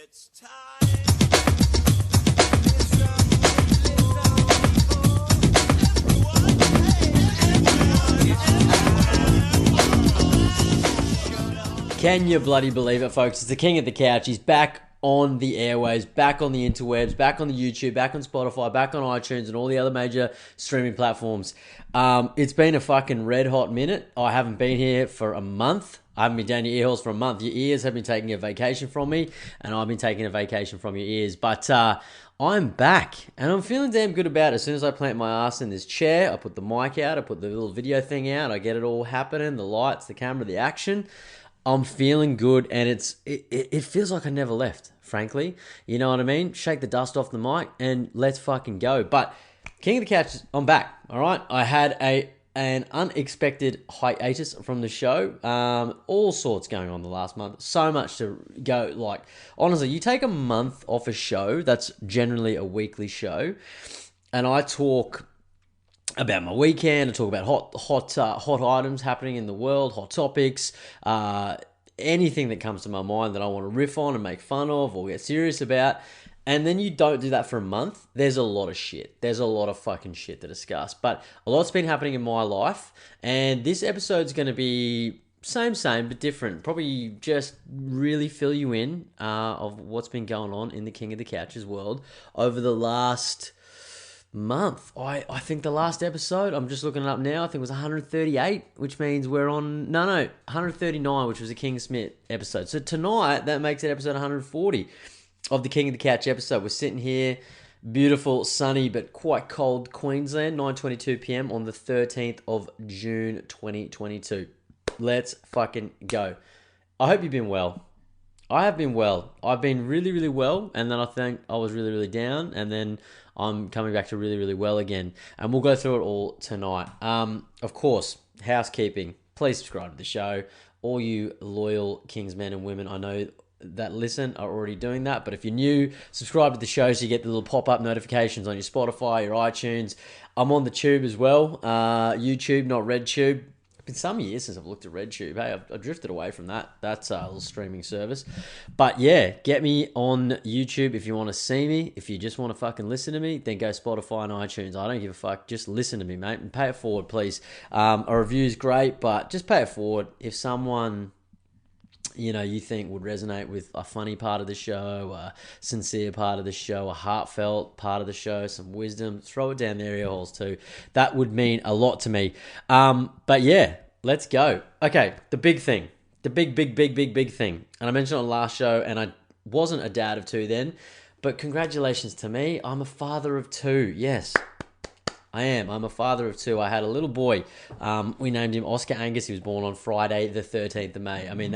It's time. Can you bloody believe it, folks? It's the King of the Couch. He's back on the airwaves, back on the interwebs, back on the YouTube, back on Spotify, back on iTunes and all the other major streaming platforms. It's been a fucking red hot minute. I haven't been here for a month. I haven't been down your ear holes for a month. Your ears have been taking a vacation from me, and I've been taking a vacation from your ears. But I'm back, and I'm feeling damn good about it. As soon as I plant my ass in this chair, I put the mic out, I put the little video thing out, I get it all happening, the lights, the camera, the action. I'm feeling good, and it feels like I never left, frankly. You know what I mean? Shake the dust off the mic, and let's fucking go. But King of the Couch, I'm back, all right? I had an unexpected hiatus from the show. All sorts going on the last month. So much to go. Like, honestly, you take a month off a show, that's generally a weekly show, and I talk about my weekend, I talk about hot items happening in the world, hot topics, anything that comes to my mind that I want to riff on and make fun of or get serious about. And then you don't do that for a month. There's a lot of shit. There's a lot of fucking shit to discuss. But a lot's been happening in my life, and this episode's going to be same, but different. Probably just really fill you in of what's been going on in the King of the Couch's world over the last month. I think the last episode, I'm just looking it up now, I think it was 138, which means we're on 139, which was a King Smith episode. So tonight, that makes it episode 140 of the King of the Couch episode. We're sitting here, beautiful, sunny, but quite cold Queensland, 9:22 p.m. on the 13th of June 2022. Let's fucking go. I hope you've been well. I have been well. I've been really, really well, and then I think I was really, really down, and then I'm coming back to really, really well again. And we'll go through it all tonight. Of course, housekeeping. Please subscribe to the show. All you loyal Kingsmen and women I know that listen are already doing that. But if you're new, subscribe to the show so you get the little pop-up notifications on your Spotify, your iTunes. I'm on the tube as well. YouTube, not RedTube. It's been some years since I've looked at RedTube. Hey, I've drifted away from that. That's a little streaming service. But yeah, get me on YouTube if you want to see me. If you just want to fucking listen to me, then go Spotify and iTunes. I don't give a fuck. Just listen to me, mate, and pay it forward, please. A review's great, but just pay it forward. If someone, you think would resonate with a funny part of the show, a sincere part of the show, a heartfelt part of the show, some wisdom, throw it down their ear holes too. That would mean a lot to me. But yeah, let's go. Okay, the big thing. The big thing. And I mentioned on the last show, and I wasn't a dad of two then, but congratulations to me. I'm a father of two. Yes, I am. I'm a father of two. I had a little boy. We named him Oscar Angus. He was born on Friday, the 13th of May. I mean,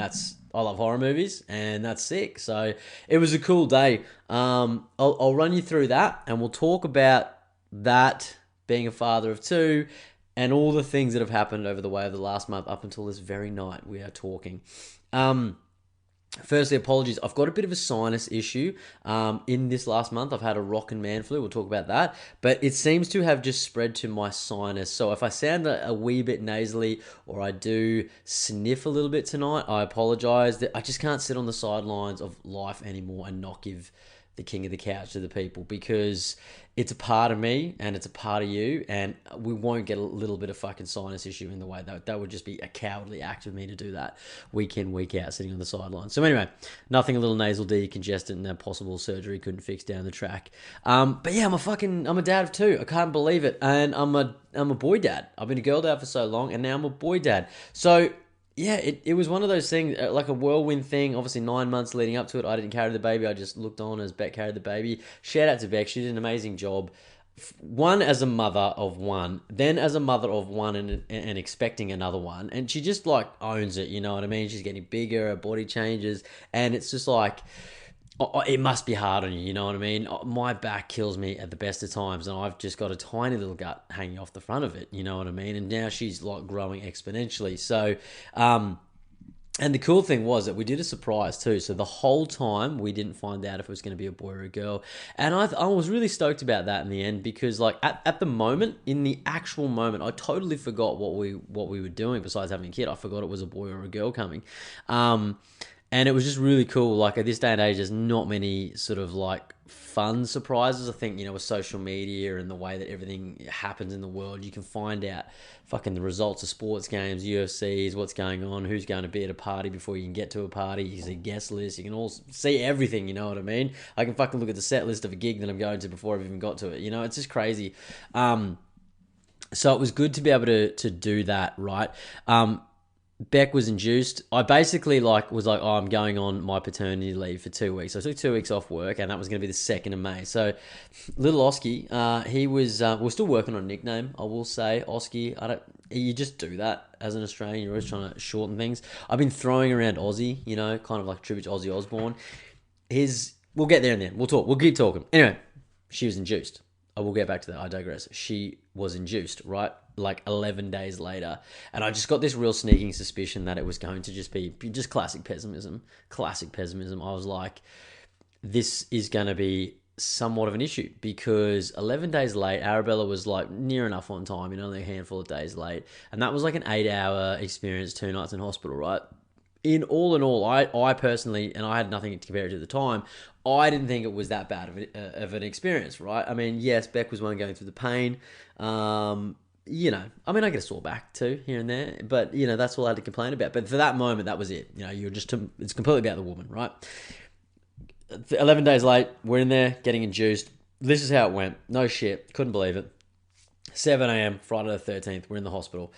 I love horror movies, and that's sick. So it was a cool day. I'll run you through that, and we'll talk about that, being a father of two, and all the things that have happened over the way of the last month up until this very night we are talking. Firstly, apologies. I've got a bit of a sinus issue. In this last month, I've had a rockin' man flu. We'll talk about that. But it seems to have just spread to my sinus. So if I sound a wee bit nasally or I do sniff a little bit tonight, I apologize. I just can't sit on the sidelines of life anymore and not give the King of the Couch to the people, because it's a part of me and it's a part of you, and we won't get a little bit of fucking sinus issue in the way. That would just be a cowardly act of me to do that week in, week out, sitting on the sidelines. So anyway, nothing a little nasal decongestant and a possible surgery couldn't fix down the track. But yeah, I'm a dad of two. I can't believe it. And I'm a boy dad. I've been a girl dad for so long, and now I'm a boy dad. So yeah, it was one of those things, like a whirlwind thing. Obviously, 9 months leading up to it, I didn't carry the baby. I just looked on as Beck carried the baby. Shout out to Beck. She did an amazing job. One, as a mother of one, then as a mother of one and expecting another one. And she just, owns it, you know what I mean? She's getting bigger, her body changes. And it's just it must be hard on you, you know what I mean? My back kills me at the best of times, and I've just got a tiny little gut hanging off the front of it, you know what I mean? And now she's growing exponentially. So, and the cool thing was that we did a surprise too. So the whole time we didn't find out if it was going to be a boy or a girl. And I was really stoked about that in the end, because at the moment, in the actual moment, I totally forgot what we were doing besides having a kid. I forgot it was a boy or a girl coming. And it was just really cool. Like at this day and age, there's not many sort of like fun surprises. I think, with social media and the way that everything happens in the world, you can find out fucking the results of sports games, UFCs, what's going on, who's going to be at a party before you can get to a party. You can see guest lists. You can all see everything, you know what I mean? I can fucking look at the set list of a gig that I'm going to before I've even got to it. It's just crazy. So it was good to be able to do that, right? Beck was induced. I basically was like, oh, I'm going on my paternity leave for 2 weeks. So I took 2 weeks off work, and that was going to be the 2nd of May. So little Oski, he was, we're still working on a nickname, I will say. Oski, you just do that as an Australian. You're always trying to shorten things. I've been throwing around Aussie, kind of like a tribute to Ozzy Osbourne. We'll get there and then. We'll keep talking. Anyway, she was induced. I will get back to that. I digress. She was induced, right? Like 11 days later. And I just got this real sneaking suspicion that it was going to just be just classic pessimism. Classic pessimism. I was like, this is going to be somewhat of an issue because 11 days late, Arabella was like near enough on time, only a handful of days late. And that was like an 8-hour experience, 2 nights in hospital, right? In all, I personally, and I had nothing to compare it to at the time, I didn't think it was that bad of an experience, right? I mean, yes, Beck was one going through the pain. I get a sore back too here and there, but that's all I had to complain about. But for that moment, that was it. It's completely about the woman, right? 11 days late, we're in there getting induced. This is how it went. No shit, couldn't believe it. 7 a.m. Friday the 13th, we're in the hospital.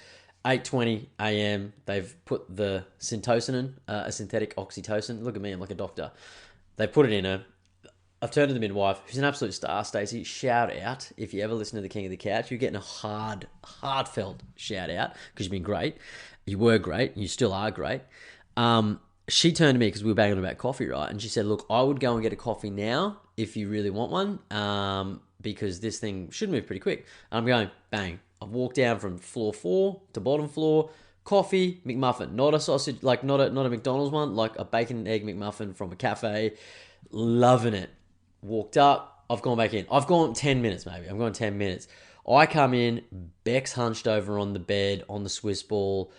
8:20 a.m. They've put the syntocinon, a synthetic oxytocin. Look at me, I'm like a doctor. They put it in her. I've turned to the midwife, who's an absolute star, Stacey. Shout out. If you ever listen to The King of the Couch, you're getting a heartfelt shout out because you've been great. You were great. You still are great. She turned to me because we were banging about coffee, right? And she said, look, I would go and get a coffee now if you really want one because this thing should move pretty quick. And I'm going, bang. I've walked down from floor 4 to bottom floor. Coffee, McMuffin. Not a sausage, like not a McDonald's one, like a bacon and egg McMuffin from a cafe. Loving it. Walked up. I've gone back in. I've gone 10 minutes maybe. I'm going 10 minutes. I come in. Beck's hunched over on the bed on the Swiss ball,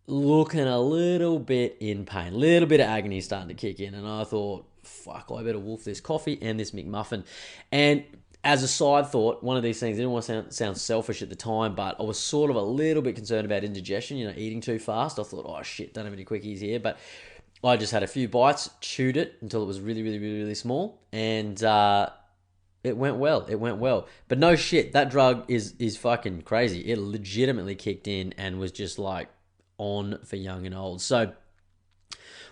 looking a little bit in pain. A little bit of agony starting to kick in. And I thought, fuck, I better wolf this coffee and this McMuffin. And as a side thought, one of these things, I didn't want to sound selfish at the time, but I was sort of a little bit concerned about indigestion, eating too fast. I thought, oh shit, don't have any quickies here. But I just had a few bites, chewed it until it was really, really, really, really small. And it went well. It went well. But no shit, that drug is fucking crazy. It legitimately kicked in and was just like on for young and old. So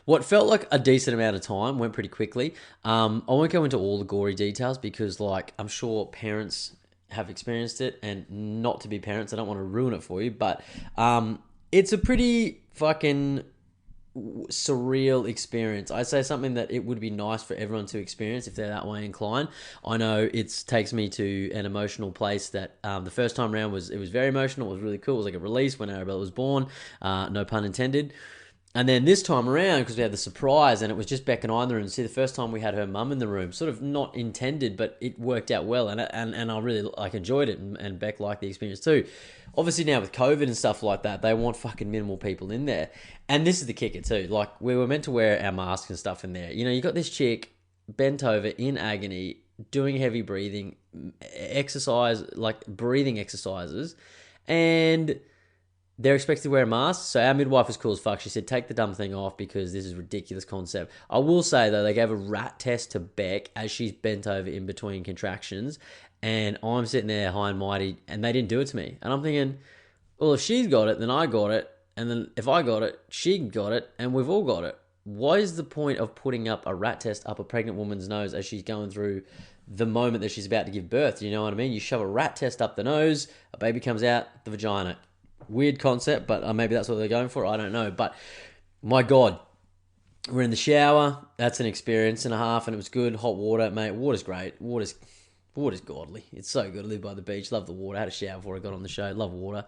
what felt like a decent amount of time went pretty quickly. I won't go into all the gory details because, I'm sure parents have experienced it, and not to be parents, I don't want to ruin it for you, but it's a pretty fucking surreal experience. I'd say something that it would be nice for everyone to experience if they're that way inclined. I know it takes me to an emotional place that the first time around was very emotional. It was really cool. It was like a release when Arabella was born, no pun intended. And then this time around, because we had the surprise, and it was just Beck and I in the room. See, the first time we had her mum in the room, sort of not intended, but it worked out well, and I really enjoyed it, and Beck liked the experience too. Obviously now with COVID and stuff like that, they want fucking minimal people in there, and this is the kicker too. We were meant to wear our masks and stuff in there. You got this chick bent over in agony, doing heavy breathing exercise, breathing exercises, and they're expected to wear a mask. So our midwife was cool as fuck. She said, take the dumb thing off because this is a ridiculous concept. I will say, though, they gave a rat test to Beck as she's bent over in between contractions. And I'm sitting there high and mighty, and they didn't do it to me. And I'm thinking, well, if she's got it, then I got it. And then if I got it, she got it, and we've all got it. What is the point of putting up a rat test up a pregnant woman's nose as she's going through the moment that she's about to give birth? You know what I mean? You shove a rat test up the nose, a baby comes out the vagina. Weird concept, but maybe that's what they're going for. I don't know. But my God, we're in the shower. That's an experience and a half, and it was good. Hot water, mate. Water's great. Water's godly. It's so good to live by the beach. Love the water. I had a shower before I got on the show. Love water.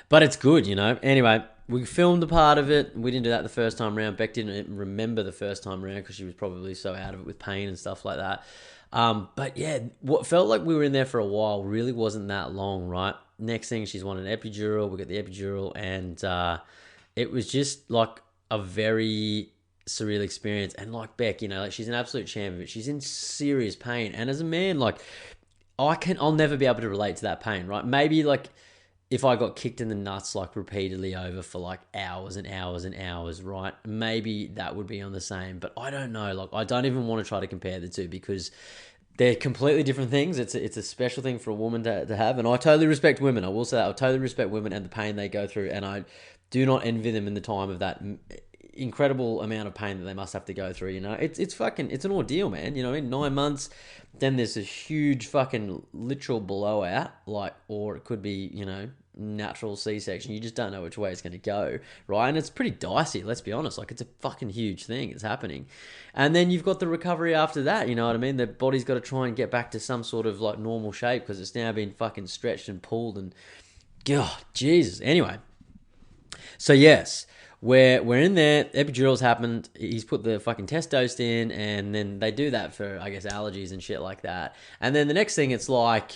But it's good, Anyway, we filmed a part of it. We didn't do that the first time around. Beck didn't remember the first time around because she was probably so out of it with pain and stuff like that. But yeah, what felt like we were in there for a while really wasn't that long, right? Next thing, she's wanted an epidural. We got the epidural, and it was just like a very surreal experience. And like Beck, you know, like she's an absolute champion, but she's in serious pain. And as a man, like I'll never be able to relate to that pain, right? Maybe like if I got kicked in the nuts like repeatedly over for like hours and hours and hours, right? Maybe that would be on the same, but I don't know. Like I don't even want to try to compare the two because they're completely different things. It's a special thing for a woman to have, and I totally respect women. I will say that I totally respect women and the pain they go through, and I do not envy them in the time of that incredible amount of pain that they must have to go through. You know, it's fucking it's an ordeal, man. You know, in 9 months, then there's a huge fucking literal blowout, like, or it could be, you know, natural C-section. You just don't know which way it's going to go, right? And it's pretty dicey, let's be honest. Like, it's a fucking huge thing. It's happening. And then you've got the recovery after that, you know what I mean? The body's got to try and get back to some sort of, like, normal shape because it's now been fucking stretched and pulled and, God, Jesus. Anyway, so yes, we're in there. Epidural's happened. He's put the fucking test dose in, and then they do that for, I guess, allergies and shit like that. And then the next thing, it's like,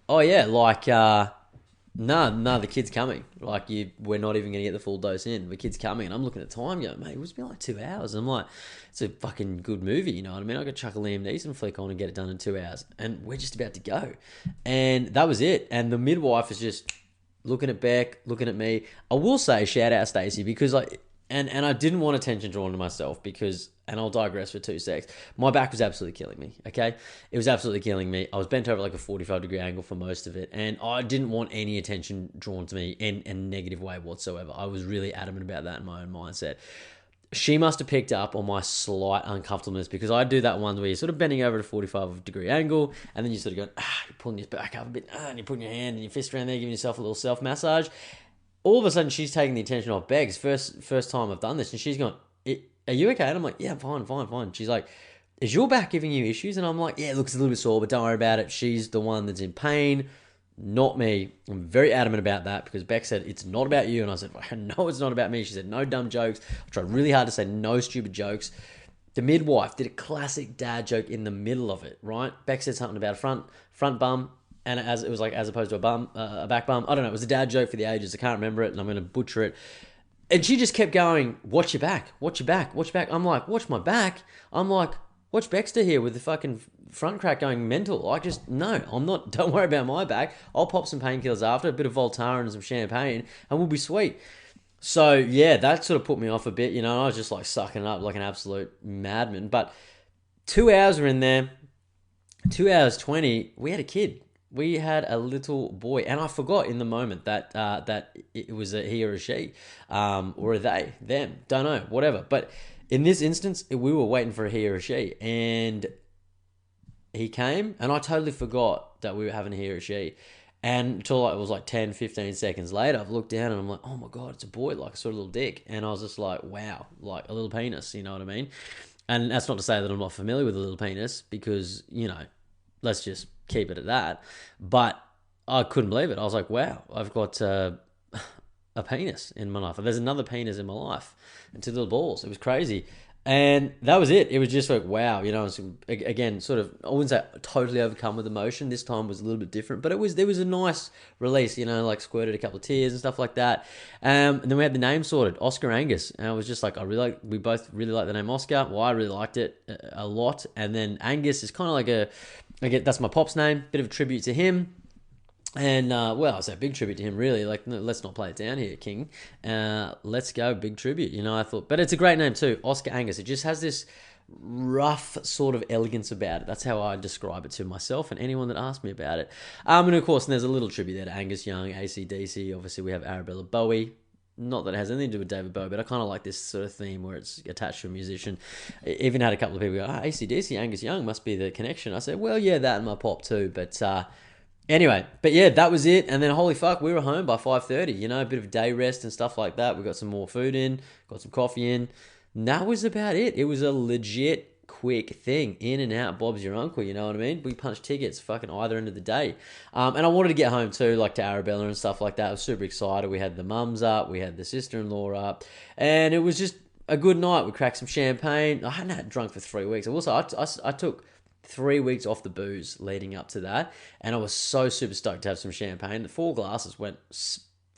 oh yeah, like, no, the kid's coming. Like, we're not even going to get the full dose in. The kid's coming. And I'm looking at the time going, mate, it was been like 2 hours. And I'm like, it's a fucking good movie, you know what I mean? I could chuck a Liam Neeson flick on and get it done in 2 hours. And we're just about to go. And that was it. And the midwife is just looking at Beck, looking at me. I will say, shout out Stacey, because like, and I didn't want attention drawn to myself because, and I'll digress for 2 secs, my back was absolutely killing me, okay? It was absolutely killing me. I was bent over like a 45-degree angle for most of it, and I didn't want any attention drawn to me in a negative way whatsoever. I was really adamant about that in my own mindset. She must have picked up on my slight uncomfortableness because I do that one where you're sort of bending over at a 45-degree angle, and then you sort of go, you're pulling your back up a bit, and you're putting your hand and your fist around there, giving yourself a little self-massage. All of a sudden, she's taking the attention off Beggs. First time I've done this, and she's gone, are you okay? And I'm like, yeah, fine. She's like, is your back giving you issues? And I'm like, yeah, it looks a little bit sore, but don't worry about it. She's the one that's in pain, not me. I'm very adamant about that because Beck said, it's not about you. And I said, no, it's not about me. She said, no dumb jokes. I tried really hard to say no stupid jokes. The midwife did a classic dad joke in the middle of it, right? Beck said something about a front bum, and as it was like as opposed to a back bum. I don't know. It was a dad joke for the ages. I can't remember it, and I'm going to butcher it. And she just kept going, watch your back, watch your back, watch your back. I'm like, watch my back? I'm like, watch Baxter here with the fucking front crack going mental. I just, no, I'm not, don't worry about my back. I'll pop some painkillers after, a bit of Voltaren and some champagne, and we'll be sweet. So, yeah, that sort of put me off a bit, you know. I was just like sucking it up like an absolute madman. But 2 hours were in there, 2 hours 20, we had a kid. We had a little boy, and I forgot in the moment that that it was a he or a she, or a they, them, don't know, whatever. But in this instance, we were waiting for a he or a she, and he came, and I totally forgot that we were having a he or a she. And until it was like 10, 15 seconds later, I've looked down and I'm like, oh my God, it's a boy, like a sort of little dick. And I was just like, wow, like a little penis, you know what I mean? And that's not to say that I'm not familiar with a little penis because, you know, let's just keep it at that. But I couldn't believe it. I was like, wow, I've got a penis in my life. There's another penis in my life and 2 little balls. It was crazy. And that was it. It was just like, wow, you know, again, sort of, I wouldn't say totally overcome with emotion. This time was a little bit different, but there was a nice release, you know, like squirted a couple of tears and stuff like that. And then we had the name sorted, Oscar Angus. And I was just like, we both really like the name Oscar. Well, I really liked it a lot. And then Angus is kind of like that's my pop's name, bit of a tribute to him. And, well, I say big tribute to him, really. Like, no, let's not play it down here, King. Let's go, big tribute. You know, I thought, but it's a great name too, Oscar Angus. It just has this rough sort of elegance about it. That's how I describe it to myself and anyone that asks me about it. And of course, there's a little tribute there to Angus Young, AC/DC. Obviously, we have Arabella Bowie. Not that it has anything to do with David Bowie, but I kind of like this sort of theme where it's attached to a musician. Even had a couple of people go, AC/DC, Angus Young must be the connection. I said, well, yeah, that and my pop too, but... Anyway, but yeah, that was it. And then, holy fuck, we were home by 5:30, you know, a bit of day rest and stuff like that. We got some more food in, got some coffee in. And that was about it. It was a legit quick thing. In and out, Bob's your uncle, you know what I mean? We punched tickets fucking either end of the day. And I wanted to get home too, like to Arabella and stuff like that. I was super excited. We had the mums up, we had the sister-in-law up, and it was just a good night. We cracked some champagne. I hadn't had drunk for 3 weeks. I took 3 weeks off the booze leading up to that, and I was so super stoked to have some champagne. The 4 glasses went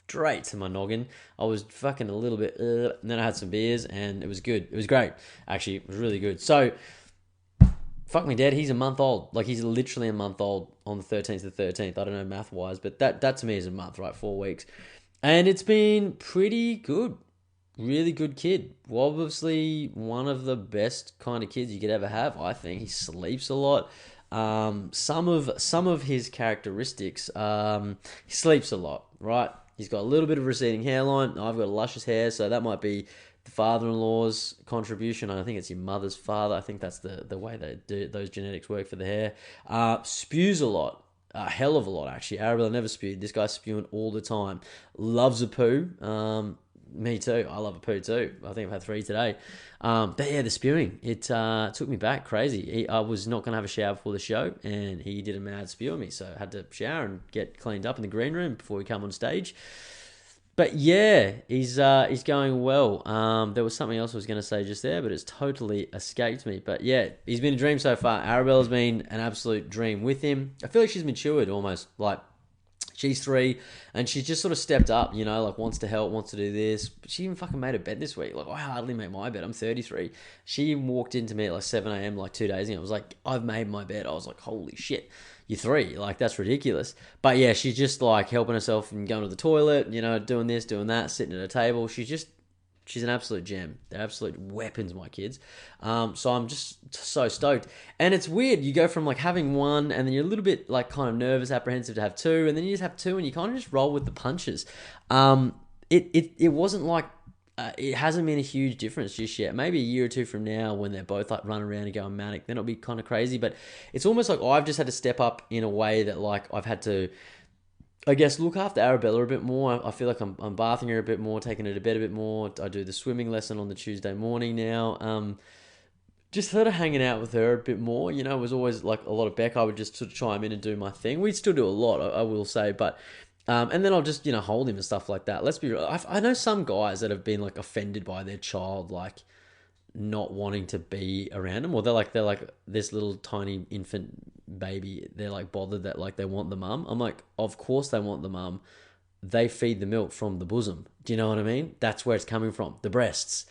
straight to my noggin. I was fucking a little bit, and then I had some beers, and it was good. It was great. Actually, it was really good. So, fuck me, Dad. He's a month old. Like, he's literally a month old on the 13th to the 13th. I don't know math wise, but that to me is a month, right? 4 weeks. And it's been pretty good. Really good kid. Well, obviously, one of the best kind of kids you could ever have, I think. He sleeps a lot. Some of his characteristics, he sleeps a lot, right? He's got a little bit of receding hairline. I've got luscious hair, so that might be the father-in-law's contribution. I think it's your mother's father. I think that's the way those genetics work for the hair. Spews a lot. A hell of a lot, actually. Arabella never spewed. This guy's spewing all the time. Loves a poo. Me too. I love a poo too. I think I've had 3 today. But yeah, the spewing, it took me back crazy. I was not going to have a shower before the show, and he did a mad spew on me. So I had to shower and get cleaned up in the green room before we come on stage. But yeah, he's going well. There was something else I was going to say just there, but it's totally escaped me. But yeah, he's been a dream so far. Arabella's been an absolute dream with him. I feel like she's matured almost. Like, she's 3, and she's just sort of stepped up, you know, like wants to help, wants to do this. But she even fucking made her bed this week. Like, I hardly made my bed. I'm 33. She even walked into me at like 7 a.m. like 2 days ago. I was like, I've made my bed. I was like, holy shit. You're 3. Like, that's ridiculous. But yeah, she's just like helping herself and going to the toilet, you know, doing this, doing that, sitting at a table. She's an absolute gem. They're absolute weapons, my kids. So I'm just so stoked. And it's weird. You go from like having 1, and then you're a little bit like kind of nervous, apprehensive to have 2, and then you just have 2, and you kind of just roll with the punches. It wasn't like it hasn't been a huge difference just yet. Maybe a year or 2 from now, when they're both like running around and going manic, then it'll be kind of crazy. But it's almost like I've just had to step up in a way that like I've had to, I guess, look after Arabella a bit more. I feel like I'm bathing her a bit more, taking her to bed a bit more. I do the swimming lesson on the Tuesday morning now. Just sort of hanging out with her a bit more. You know, it was always like a lot of Beck. I would just sort of chime in and do my thing. We'd still do a lot, I will say, but and then I'll just, you know, hold him and stuff like that. Let's be real. I know some guys that have been like offended by their child, like not wanting to be around them, or they're like this little tiny infant baby. They're like bothered that like they want the mum. I'm like, of course they want the mum. They feed the milk from the bosom. Do you know what I mean? That's where it's coming from. The breasts.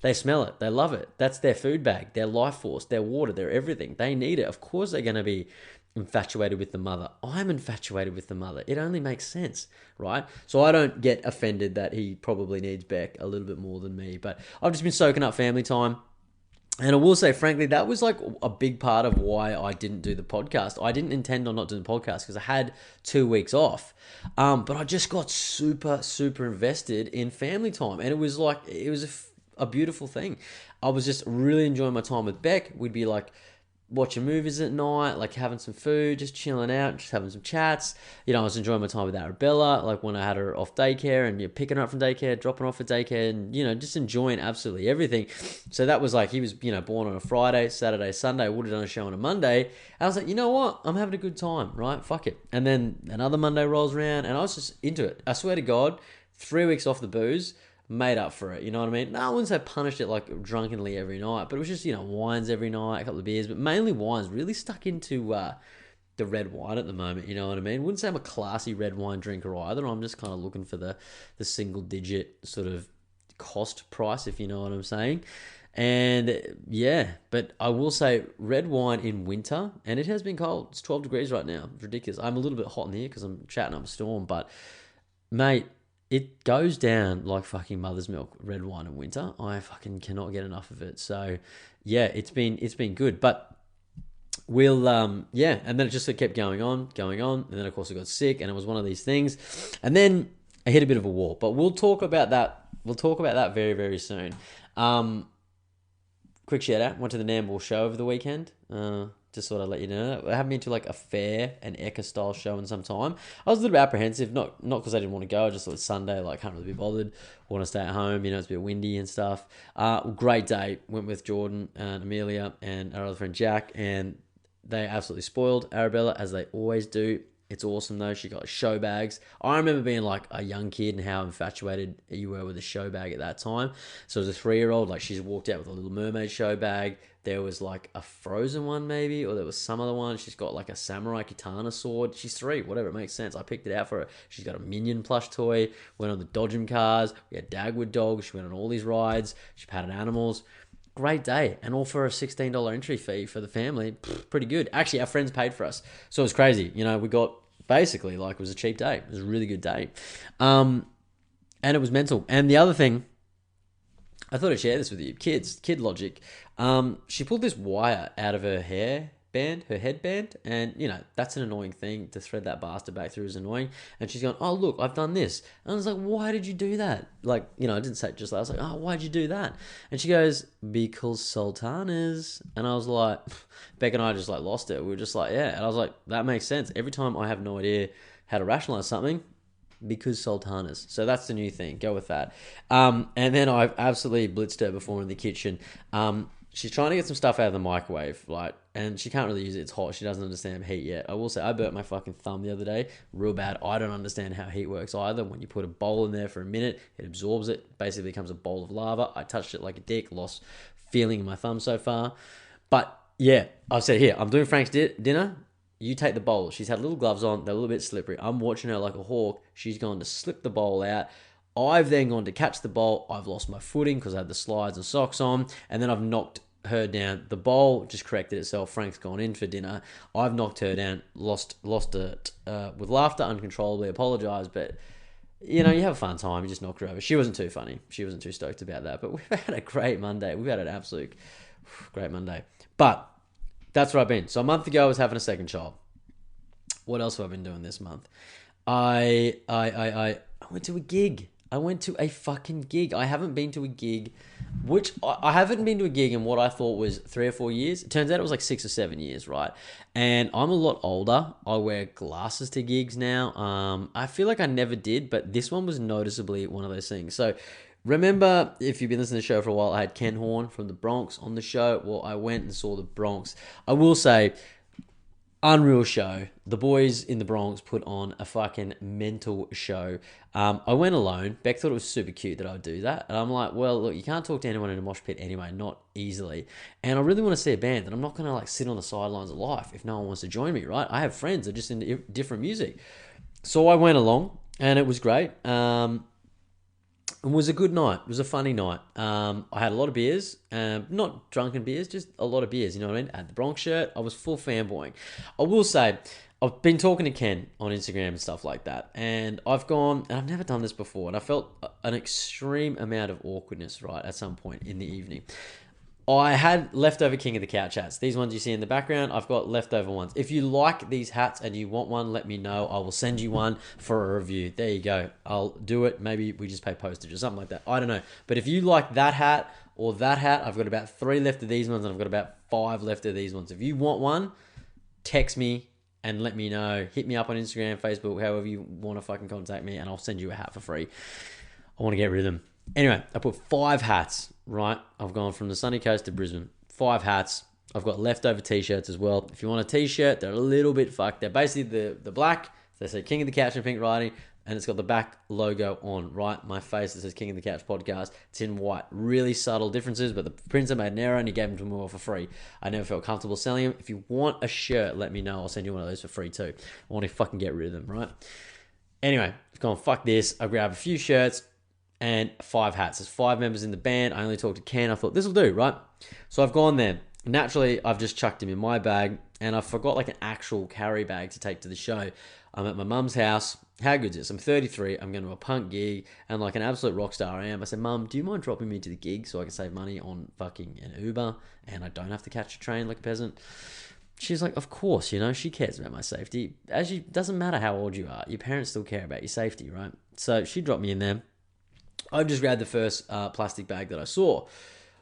They smell it. They love it. That's their food bag, their life force, their water, their everything. They need it. Of course they're going to be infatuated with the mother. I'm infatuated with the mother. It only makes sense, right? So I don't get offended that he probably needs Beck a little bit more than me. But I've just been soaking up family time. And I will say, frankly, that was like a big part of why I didn't do the podcast. I didn't intend on not doing the podcast because I had 2 weeks off. But I just got super, super invested in family time. And it was like, it was a beautiful thing. I was just really enjoying my time with Beck. We'd be like watching movies at night, like having some food, just chilling out, just having some chats. You know, I was enjoying my time with Arabella, like when I had her off daycare and you're picking her up from daycare, dropping off at daycare, and, you know, just enjoying absolutely everything. So that was like, he was, you know, born on a Friday, Saturday, Sunday, would have done a show on a Monday. I was like, you know what? I'm having a good time, right? Fuck it. And then another Monday rolls around and I was just into it. I swear to God, 3 weeks off the booze, made up for it, you know what I mean? No, I wouldn't say punished it like drunkenly every night, but it was just, you know, wines every night, a couple of beers, but mainly wines. Really stuck into the red wine at the moment, you know what I mean? Wouldn't say I'm a classy red wine drinker either. I'm just kind of looking for the single digit sort of cost price, if you know what I'm saying. And yeah, but I will say red wine in winter, and it has been cold. It's 12 degrees right now. It's ridiculous. I'm a little bit hot in here because I'm chatting up a storm, but mate, it goes down like fucking mother's milk, red wine in winter. I fucking cannot get enough of it. So yeah, it's been good. But we'll yeah, and then it just kept going on, and then of course I got sick, and it was one of these things. And then I hit a bit of a wall. But we'll talk about that. We'll talk about that very, very soon. Quick shout out. Went to the Nambour show over the weekend. Just thought I'd let you know. I haven't been to like a fair, an Eka style show in some time. I was a little bit apprehensive, not because I didn't want to go. I just thought it's Sunday, like can't really be bothered. Want to stay at home, you know, it's a bit windy and stuff. Great day. Went with Jordan and Amelia and our other friend Jack, and they absolutely spoiled Arabella as they always do. It's awesome though. She got show bags. I remember being like a young kid and how infatuated you were with a show bag at that time. So as a 3-year-old, like she's walked out with a Little Mermaid show bag. There was like a Frozen one maybe, or there was some other one. She's got like a samurai katana sword. She's 3, whatever, it makes sense. I picked it out for her. She's got a Minion plush toy. Went on the Dodgem cars. We had Dagwood dogs. She went on all these rides. She patted animals. Great day, and all for a $16 entry fee for the family. Pretty good. Actually, our friends paid for us, so it was crazy. You know, we got basically like it was a cheap day. It was a really good day, and it was mental. And the other thing, I thought I'd share this with you, kid logic. She pulled this wire out of her headband, and you know that's an annoying thing to thread that bastard back through is annoying. And she's going, "Oh look, I've done this." And I was like, "Why did you do that?" Like, you know, I didn't say it just like, I was like, "Oh, why'd you do that?" And she goes, "Because sultanas." And I was like, Beck and I just like lost it. We were just like, yeah. And I was like, that makes sense. Every time I have no idea how to rationalize something, because sultanas. So that's the new thing. Go with that. And then I've absolutely blitzed her before in the kitchen. She's trying to get some stuff out of the microwave, like, and she can't really use it. It's hot. She doesn't understand heat yet. I will say I burnt my fucking thumb the other day, real bad. I don't understand how heat works either. When you put a bowl in there for a minute, it absorbs it, basically becomes a bowl of lava. I touched it like a dick, lost feeling in my thumb so far. But yeah, I've said, here, I'm doing Frank's dinner. You take the bowl. She's had little gloves on. They're a little bit slippery. I'm watching her like a hawk. She's gone to slip the bowl out. I've then gone to catch the bowl. I've lost my footing because I had the slides and socks on. And then I've knocked her down. The bowl just corrected itself. Frank's gone in for dinner. I've knocked her down. Lost it with laughter uncontrollably. Apologise. But, you know, you have a fun time. You just knock her over. She wasn't too funny. She wasn't too stoked about that. But we've had a great Monday. We've had an absolute great Monday. But that's where I've been. So a month ago I was having a second child. What else have I been doing this month? I went to a gig. I went to a fucking gig. I haven't been to a gig, which I haven't been to a gig in what I thought was 3 or 4 years. It turns out it was like 6 or 7 years, right? And I'm a lot older. I wear glasses to gigs now. I feel like I never did, but this one was noticeably one of those things. So remember, if you've been listening to the show for a while, I had Ken Horn from the Bronx on the show. Well, I went and saw the Bronx. I will say, unreal show. The boys in the Bronx put on a fucking mental show. I went alone. Beck thought it was super cute that I would do that. And I'm like, well, look, you can't talk to anyone in a mosh pit anyway, not easily. And I really want to see a band, and I'm not going to like sit on the sidelines of life if no one wants to join me, right? I have friends that are just into different music. So I went along, and it was great. It was a good night. It was a funny night. I had a lot of beers, not drunken beers, just a lot of beers. You know what I mean? I had the Bronx shirt. I was full fanboying. I will say, I've been talking to Ken on Instagram and stuff like that, and I've gone, and I've never done this before, and I felt an extreme amount of awkwardness, right, at some point in the evening. I had leftover King of the Couch hats. These ones you see in the background, I've got leftover ones. If you like these hats and you want one, let me know. I will send you one for a review. There you go. I'll do it. Maybe we just pay postage or something like that. I don't know. But if you like that hat or that hat, I've got about 3 left of these ones, and I've got about 5 left of these ones. If you want one, text me and let me know. Hit me up on Instagram, Facebook, however you want to fucking contact me, and I'll send you a hat for free. I want to get rid of them. Anyway, I put 5 hats, right? I've gone from the sunny coast to Brisbane. 5 hats. I've got leftover t-shirts as well. If you want a t-shirt, they're a little bit fucked. They're basically the black. They say King of the Couch in pink writing, and it's got the back logo on, right? My face that says King of the Couch podcast. It's in white. Really subtle differences, but the printer made an error and he gave them to me all for free. I never felt comfortable selling them. If you want a shirt, let me know. I'll send you one of those for free too. I want to fucking get rid of them, right? Anyway, I've gone, fuck this. I grab a few shirts and 5 hats. There's 5 members in the band. I only talked to Ken. I thought, this will do, right? So I've gone there. Naturally, I've just chucked him in my bag, and I forgot like an actual carry bag to take to the show. I'm at my mum's house. How good is this? I'm 33. I'm going to a punk gig, and like an absolute rock star I am, I said, Mum, do you mind dropping me to the gig so I can save money on fucking an Uber, and I don't have to catch a train like a peasant? She's like, of course, you know, she cares about my safety. Doesn't matter how old you are, your parents still care about your safety, right? So she dropped me in there. I've just grabbed the first plastic bag that I saw,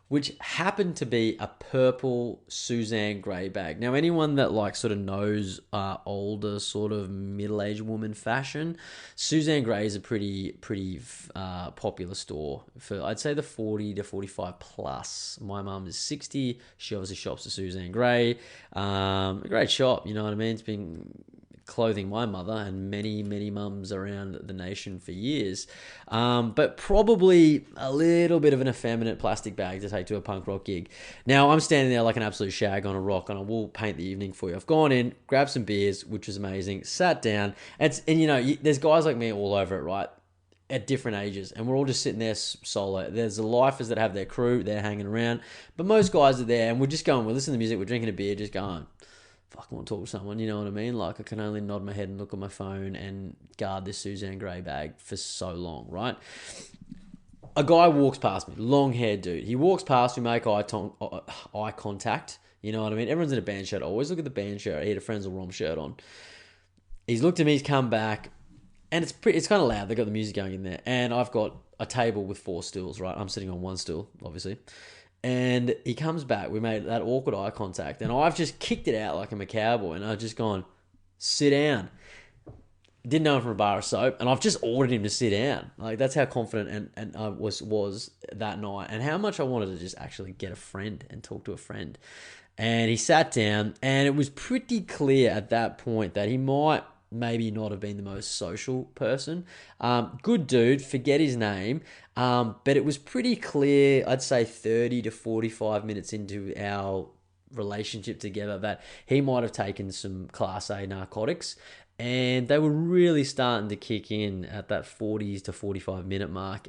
which happened to be a purple Suzanne Grey bag. Now, anyone that like sort of knows older sort of middle-aged woman fashion, Suzanne Grey is a pretty popular store for, I'd say, the 40 to 45 plus. My mum is 60. She obviously shops at Suzanne Grey. A great shop, you know what I mean? It's been clothing my mother and many, many mums around the nation for years. But probably a little bit of an effeminate plastic bag to take to a punk rock gig. Now, I'm standing there like an absolute shag on a rock, and I will paint the evening for you. I've gone in, grabbed some beers, which was amazing, sat down, and there's guys like me all over it, right? At different ages, and we're all just sitting there solo. There's the lifers that have their crew, they're hanging around, but most guys are there, and we're just going, we're listening to music, we're drinking a beer, just going, fuck, I want to talk to someone, you know what I mean? Like, I can only nod my head and look at my phone and guard this Suzanne Grey bag for so long, right? A guy walks past me, long-haired dude. He walks past me, make eye contact, you know what I mean? Everyone's in a band shirt. I always look at the band shirt. He had a Frenzal Rom shirt on. He's looked at me, he's come back, and it's kind of loud. They've got the music going in there. And I've got a table with 4 stools, right? I'm sitting on 1 stool, obviously. And he comes back. We made that awkward eye contact. And I've just kicked it out like I'm a cowboy. And I've just gone, sit down. Didn't know him from a bar of soap. And I've just ordered him to sit down. Like, that's how confident and I was that night. And how much I wanted to just actually get a friend and talk to a friend. And he sat down. And it was pretty clear at that point that he might maybe not have been the most social person. Good dude, forget his name. But it was pretty clear, I'd say 30 to 45 minutes into our relationship together, that he might have taken some Class A narcotics. And they were really starting to kick in at that 40 to 45 minute mark.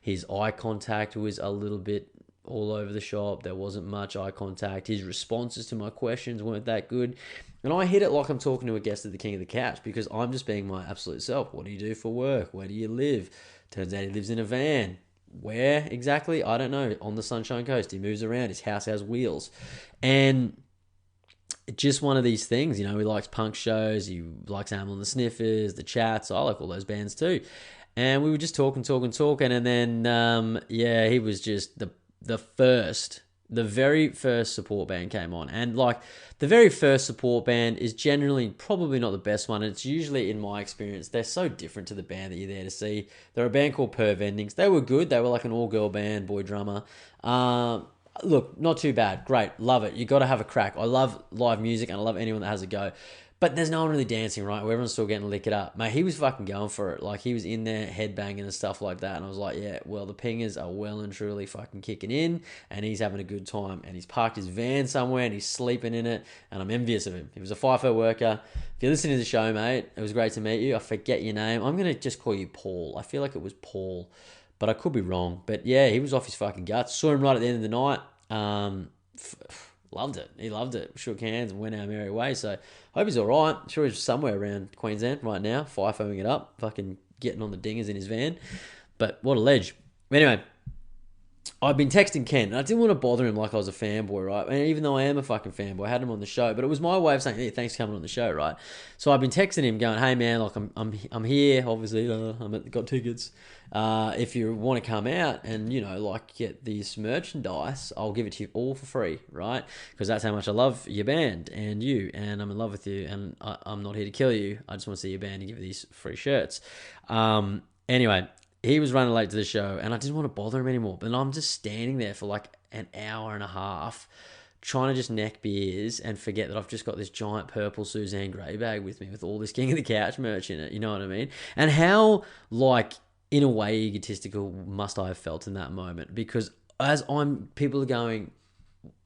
His eye contact was a little bit all over the shop. There wasn't much eye contact. His responses to my questions weren't that good. And I hit it like I'm talking to a guest of the King of the Couch, because I'm just being my absolute self. What do you do for work? Where do you live? Turns out he lives in a van. Where exactly? I don't know. On the Sunshine Coast. He moves around. His house has wheels. And just one of these things, he likes punk shows. He likes Amyl and the Sniffers, the Chats. I like all those bands too. And we were just talking. And then, he was just the very first support band came on. And like, the very first support band is generally probably not the best one. It's usually, in my experience, they're so different to the band that you're there to see. They're a band called Perv Endings. They were good. They were like an all-girl band, boy drummer. Look, not too bad. Great. Love it. You got to have a crack. I love live music and I love anyone that has a go. But there's no one really dancing, right? Where everyone's still getting liquored up. Mate, he was fucking going for it. Like, he was in there headbanging and stuff like that. And I was like, yeah, well, the pingers are well and truly fucking kicking in. And he's having a good time. And he's parked his van somewhere and he's sleeping in it. And I'm envious of him. He was a FIFO worker. If you're listening to the show, mate, it was great to meet you. I forget your name. I'm going to just call you Paul. I feel like it was Paul. But I could be wrong. But yeah, he was off his fucking guts. Saw him right at the end of the night. Loved it. He loved it. Shook hands and went our merry way. So, hope he's all right. Sure he's somewhere around Queensland right now, FIFOing it up, fucking getting on the dingers in his van. But what a ledge. Anyway, I've been texting Ken, and I didn't want to bother him like I was a fanboy, right? And even though I am a fucking fanboy, I had him on the show, but it was my way of saying, hey, thanks for coming on the show, right? So I've been texting him going, hey man, like I'm here, obviously, got tickets. If you want to come out and, get this merchandise, I'll give it to you all for free, right? Because that's how much I love your band and you, and I'm in love with you, and I'm not here to kill you. I just want to see your band and give you these free shirts. Anyway, he was running late to the show, and I didn't want to bother him anymore. But I'm just standing there for like an hour and a half, trying to just neck beers and forget that I've just got this giant purple Suzanne Grey bag with me with all this King of the Couch merch in it. You know what I mean? And how, like, in a way, egotistical must I have felt in that moment? Because people are going,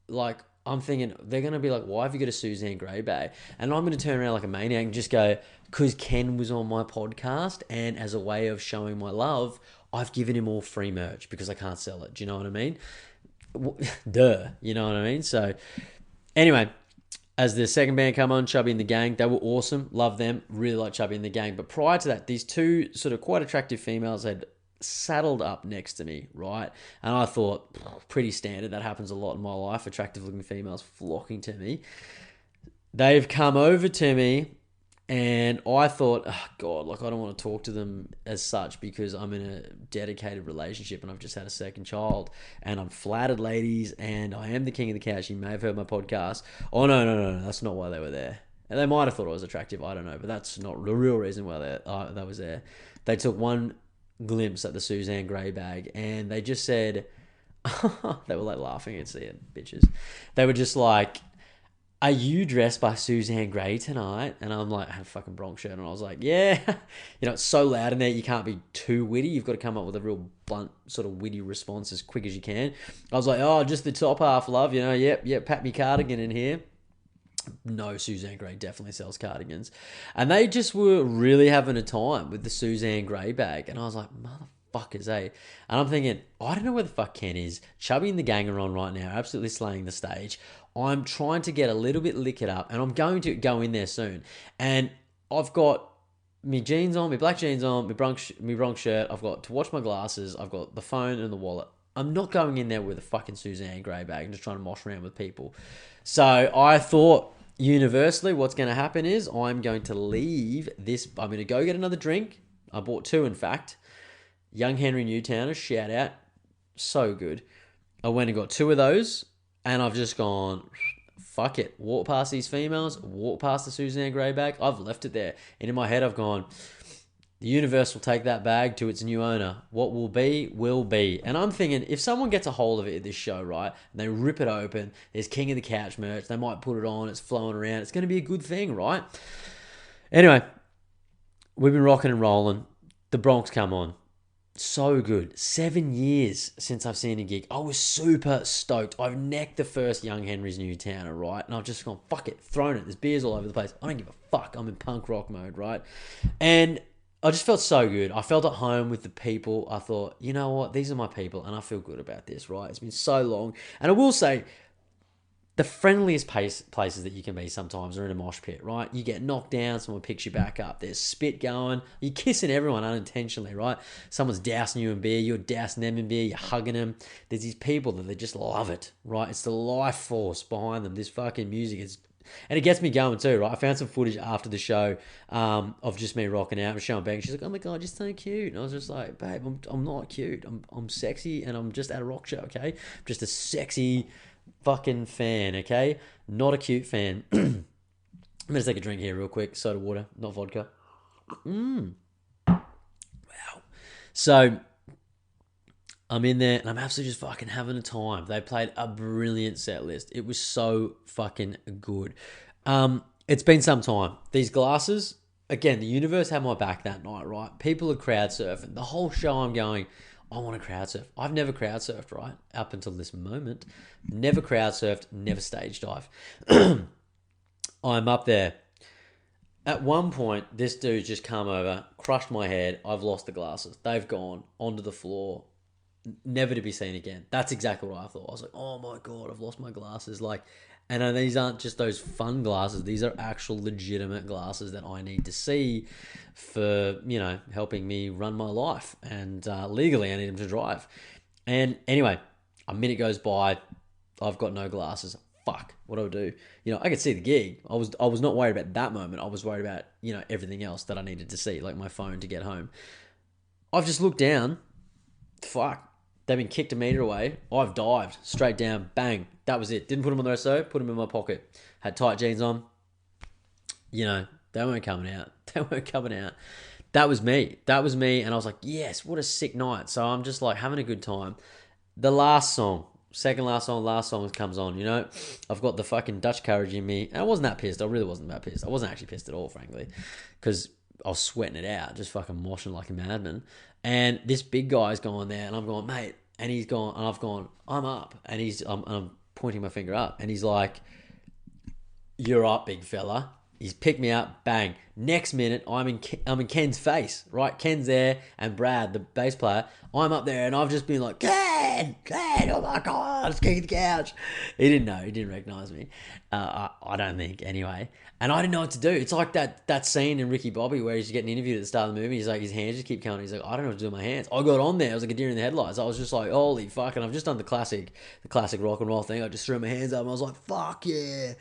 like, I'm thinking, they're going to be like, why have you got a Suzanne Grey bag? And I'm going to turn around like a maniac and just go, because Ken was on my podcast, and as a way of showing my love, I've given him all free merch because I can't sell it. Do you know what I mean? Duh. You know what I mean? So, anyway, as the second band come on, Chubby and the Gang, they were awesome. Love them. Really like Chubby and the Gang. But prior to that, these two sort of quite attractive females had saddled up next to me, right? And I thought, pretty standard. That happens a lot in my life. Attractive looking females flocking to me. They've come over to me, and I thought, oh God, like, I don't want to talk to them as such because I'm in a dedicated relationship and I've just had a second child and I'm flattered, ladies, and I am the King of the Couch. You may have heard my podcast. Oh, no. That's not why they were there. And they might have thought I was attractive. I don't know. But that's not the real reason why they was there. They took one glimpse at the Suzanne Grey bag and they just said, they were like laughing and see it, bitches. They were just like, are you dressed by Suzanne Grey tonight? And I'm like, I had a fucking Bronx shirt. And I was like, yeah. It's so loud in there. You can't be too witty. You've got to come up with a real blunt, sort of witty response as quick as you can. I was like, oh, just the top half, love. Yep, pat me cardigan in here. No, Suzanne Grey definitely sells cardigans. And they just were really having a time with the Suzanne Grey bag. And I was like, motherfuckers, eh? And I'm thinking, I don't know where the fuck Ken is. Chubby and the gang are on right now, absolutely slaying the stage. I'm trying to get a little bit liquored up, and I'm going to go in there soon. And I've got my jeans on, my black jeans on, my Bronx shirt. I've got to watch my glasses. I've got the phone and the wallet. I'm not going in there with a fucking Suzanne Grey bag and just trying to mosh around with people. So I thought, universally, what's going to happen is I'm going to leave this. I'm going to go get another drink. I bought 2, in fact. Young Henry Newtowner, shout out. So good. I went and got 2 of those, and I've just gone, fuck it. Walk past these females, walk past the Suzanne Grey bag. I've left it there. And in my head, I've gone, the universe will take that bag to its new owner. What will be, will be. And I'm thinking, if someone gets a hold of it at this show, right, and they rip it open, there's King of the Couch merch, they might put it on, it's flowing around, it's going to be a good thing, right? Anyway, we've been rocking and rolling. The Bronx come on. So good. 7 years since I've seen a gig. I was super stoked. I've necked the first Young Henry's Newtowner, right? And I've just gone, fuck it, thrown it. There's beers all over the place. I don't give a fuck. I'm in punk rock mode, right? And I just felt so good. I felt at home with the people. I thought, you know what? These are my people, and I feel good about this, right? It's been so long. And I will say, the friendliest places that you can be sometimes are in a mosh pit, right? You get knocked down, someone picks you back up, there's spit going, you're kissing everyone unintentionally, right? Someone's dousing you in beer, you're dousing them in beer, you're hugging them. There's these people that they just love it, right? It's the life force behind them. This fucking music is... And it gets me going too, right? I found some footage after the show of just me rocking out. Michelle Banks, she's like, "Oh my god, you're so cute." And I was just like, "Babe, I'm not cute. I'm sexy, and I'm just at a rock show, okay? I'm just a sexy fucking fan, okay? Not a cute fan." I'm gonna take a drink here real quick. Soda water, not vodka. Wow. So I'm in there and I'm absolutely just fucking having a time. They played a brilliant set list. It was so fucking good. It's been some time. These glasses, again, the universe had my back that night, right? People are crowd surfing. The whole show I'm going, I want to crowd surf. I've never crowd surfed, right? Up until this moment. Never crowd surfed, never stage dive. I'm up there. At one point, this dude's just come over, crushed my head. I've lost the glasses. They've gone onto the floor, never to be seen again. That's exactly what I thought. I was like, oh my god, I've lost my glasses. And these aren't just those fun glasses. These are actual legitimate glasses that I need to see for, helping me run my life. And legally, I need them to drive. And anyway, a minute goes by. I've got no glasses. Fuck, what do I do? I could see the gig. I was not worried about that moment. I was worried about, everything else that I needed to see, like my phone to get home. I've just looked down. Fuck. They've been kicked a metre away. I've dived straight down. Bang. That was it. Didn't put them on the rest though. Put them in my pocket. Had tight jeans on. They weren't coming out. They weren't coming out. That was me. And I was like, yes, what a sick night. So I'm just like having a good time. The last song, second last song comes on, I've got the fucking Dutch courage in me. And I wasn't that pissed. I really wasn't that pissed. I wasn't actually pissed at all, frankly. Because I was sweating it out. Just fucking moshing like a madman. And this big guy's gone there, and I'm going, mate. And he's gone, and I've gone, I'm up. And I'm pointing my finger up. And he's like, you're up, big fella. He's picked me up, bang. Next minute, I'm in Ken's face, right? Ken's there, and Brad, the bass player, I'm up there, and I've just been like, Ken, oh my God, it's King of the Couch. He didn't know, he didn't recognize me. I don't think, anyway. And I didn't know what to do. It's like that scene in Ricky Bobby where he's getting interviewed at the start of the movie. He's like, his hands just keep coming. He's like, I don't know what to do with my hands. I got on there. I was like a deer in the headlights. I was just like, holy fuck. And I've just done the classic rock and roll thing. I just threw my hands up and I was like, fuck yeah.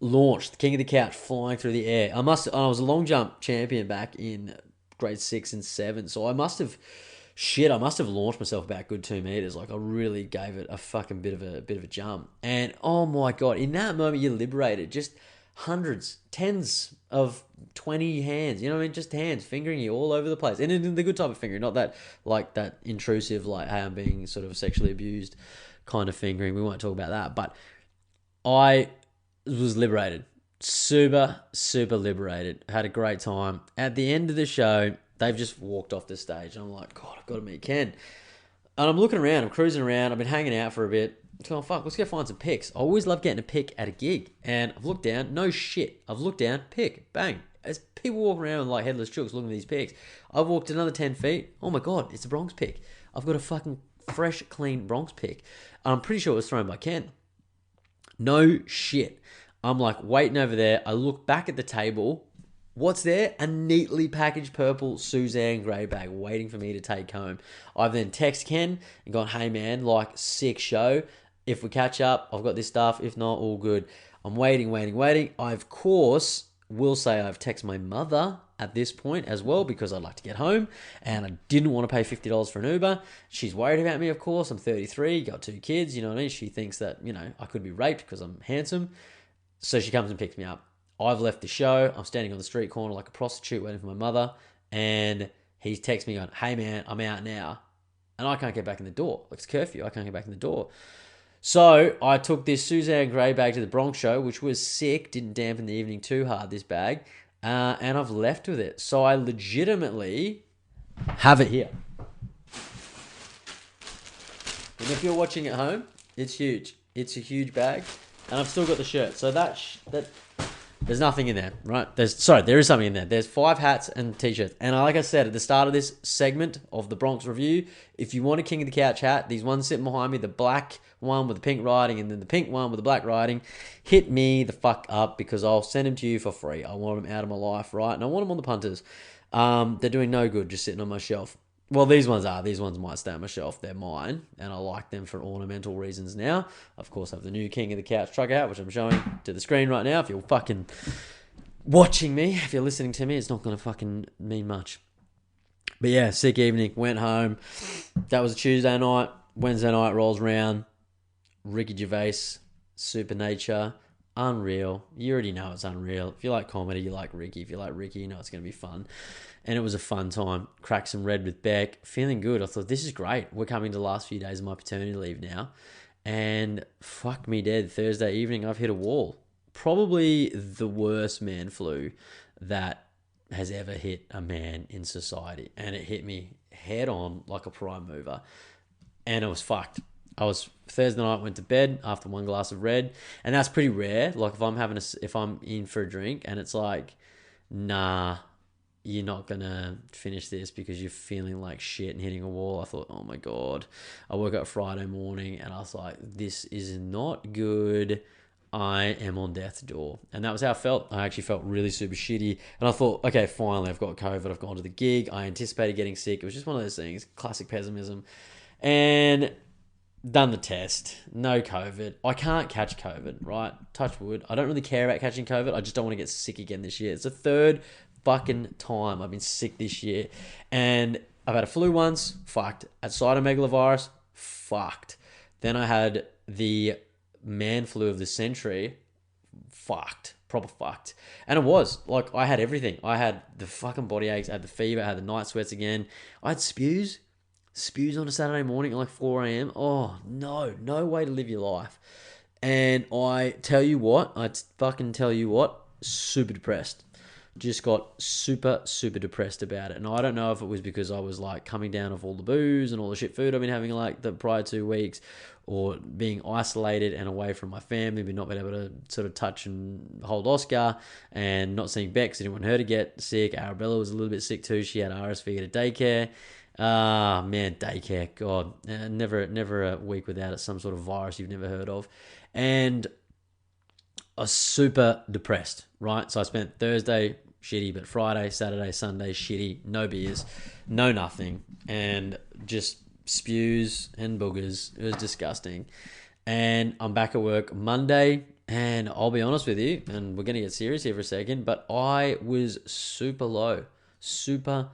Launched, King of the Couch flying through the air. I was a long jump champion back in grade 6 and 7. So I must have launched myself about good 2 meters. Like I really gave it a fucking bit of a jump. And oh my God, in that moment you're liberated. Just hundreds, tens of 20 hands, just hands fingering you all over the place. And in the good type of fingering, not that like that intrusive, like, hey, I'm being sort of sexually abused kind of fingering. We won't talk about that. But I was liberated. Super, super liberated. Had a great time. At the end of the show, they've just walked off the stage. I'm like, God, I've got to meet Ken. And I'm looking around, I'm cruising around, I've been hanging out for a bit. I'm going, fuck, let's go find some pics. I always love getting a pic at a gig. And I've looked down, no shit. I've looked down, pic, bang. As people walk around like headless chooks looking at these pics, I've walked another 10 feet. Oh my God, it's a Bronx pic. I've got a fucking fresh, clean Bronx pic. And I'm pretty sure it was thrown by Ken. No shit. I'm like waiting over there. I look back at the table. What's there? A neatly packaged purple Suzanne grey bag waiting for me to take home. I've then texted Ken and gone, hey man, like sick show. If we catch up, I've got this stuff. If not, all good. I'm waiting. I, of course, will say I've texted my mother at this point as well because I'd like to get home and I didn't want to pay $50 for an Uber. She's worried about me, of course. I'm 33, got 2 kids, you know what I mean? She thinks that, I could be raped because I'm handsome. So she comes and picks me up. I've left the show. I'm standing on the street corner like a prostitute waiting for my mother. And he's texting me going, hey man, I'm out now. And I can't get back in the door. Like it's curfew. I can't get back in the door. So I took this Suzanne Grey bag to the Bronx show, which was sick. Didn't dampen the evening too hard, this bag. And I've left with it. So I legitimately have it here. And if you're watching at home, it's huge. It's a huge bag. And I've still got the shirt. So that there's nothing in there, right? There is something in there. There's 5 hats and t-shirts. And like I said at the start of this segment of the Bronx Review, if you want a King of the Couch hat, these ones sitting behind me, the black one with the pink writing and then the pink one with the black writing, hit me the fuck up because I'll send them to you for free. I want them out of my life, right? And I want them on the punters. They're doing no good just sitting on my shelf. Well, these ones are. These ones might stay on my shelf. They're mine, and I like them for ornamental reasons now. Of course, I have the new King of the Couch trucker hat, which I'm showing to the screen right now. If you're fucking watching me, if you're listening to me, it's not going to fucking mean much. But yeah, sick evening. Went home. That was a Tuesday night. Wednesday night rolls around. Ricky Gervais, Supernature, unreal. You already know it's unreal. If you like comedy, you like Ricky. If you like Ricky, you know it's going to be fun. And it was a fun time. Cracked some red with Beck. Feeling good. I thought, this is great. We're coming to the last few days of my paternity leave now. And fuck me dead. Thursday evening, I've hit a wall. Probably the worst man flu that has ever hit a man in society. And it hit me head on like a prime mover. And it was fucked. Thursday night, went to bed after 1 glass of red. And that's pretty rare. Like if I'm in for a drink and it's like, nah, you're not going to finish this because you're feeling like shit and hitting a wall. I thought, oh my God. I woke up Friday morning and I was like, this is not good. I am on death's door. And that was how I felt. I actually felt really super shitty. And I thought, okay, finally, I've got COVID. I've gone to the gig. I anticipated getting sick. It was just one of those things, classic pessimism. And done the test. No COVID. I can't catch COVID, right? Touch wood. I don't really care about catching COVID. I just don't want to get sick again this year. It's the third fucking time I've been sick this year. And I've had a flu once, fucked. Had cytomegalovirus, fucked. Then I had the man flu of the century, fucked. Proper fucked. And it was. Like, I had everything. I had the fucking body aches, I had the fever, I had the night sweats again. I had spews on a Saturday morning at like 4 a.m. Oh, no way to live your life. And I tell you what, super depressed. Just got super, super depressed about it. And I don't know if it was because I was like coming down off all the booze and all the shit food I've been having like the prior 2 weeks, or being isolated and away from my family, but not being able to sort of touch and hold Oscar, and not seeing Bex. I didn't want her to get sick. Arabella was a little bit sick too. She had RSV at a daycare. Man, daycare, God, never a week without it. Some sort of virus you've never heard of. And I was super depressed, right? So I spent Thursday shitty, but Friday, Saturday, Sunday shitty, no beers, no nothing, and just spews and boogers. It was disgusting. And I'm back at work Monday, and I'll be honest with you, and we're going to get serious here for a second, but I was super low. Super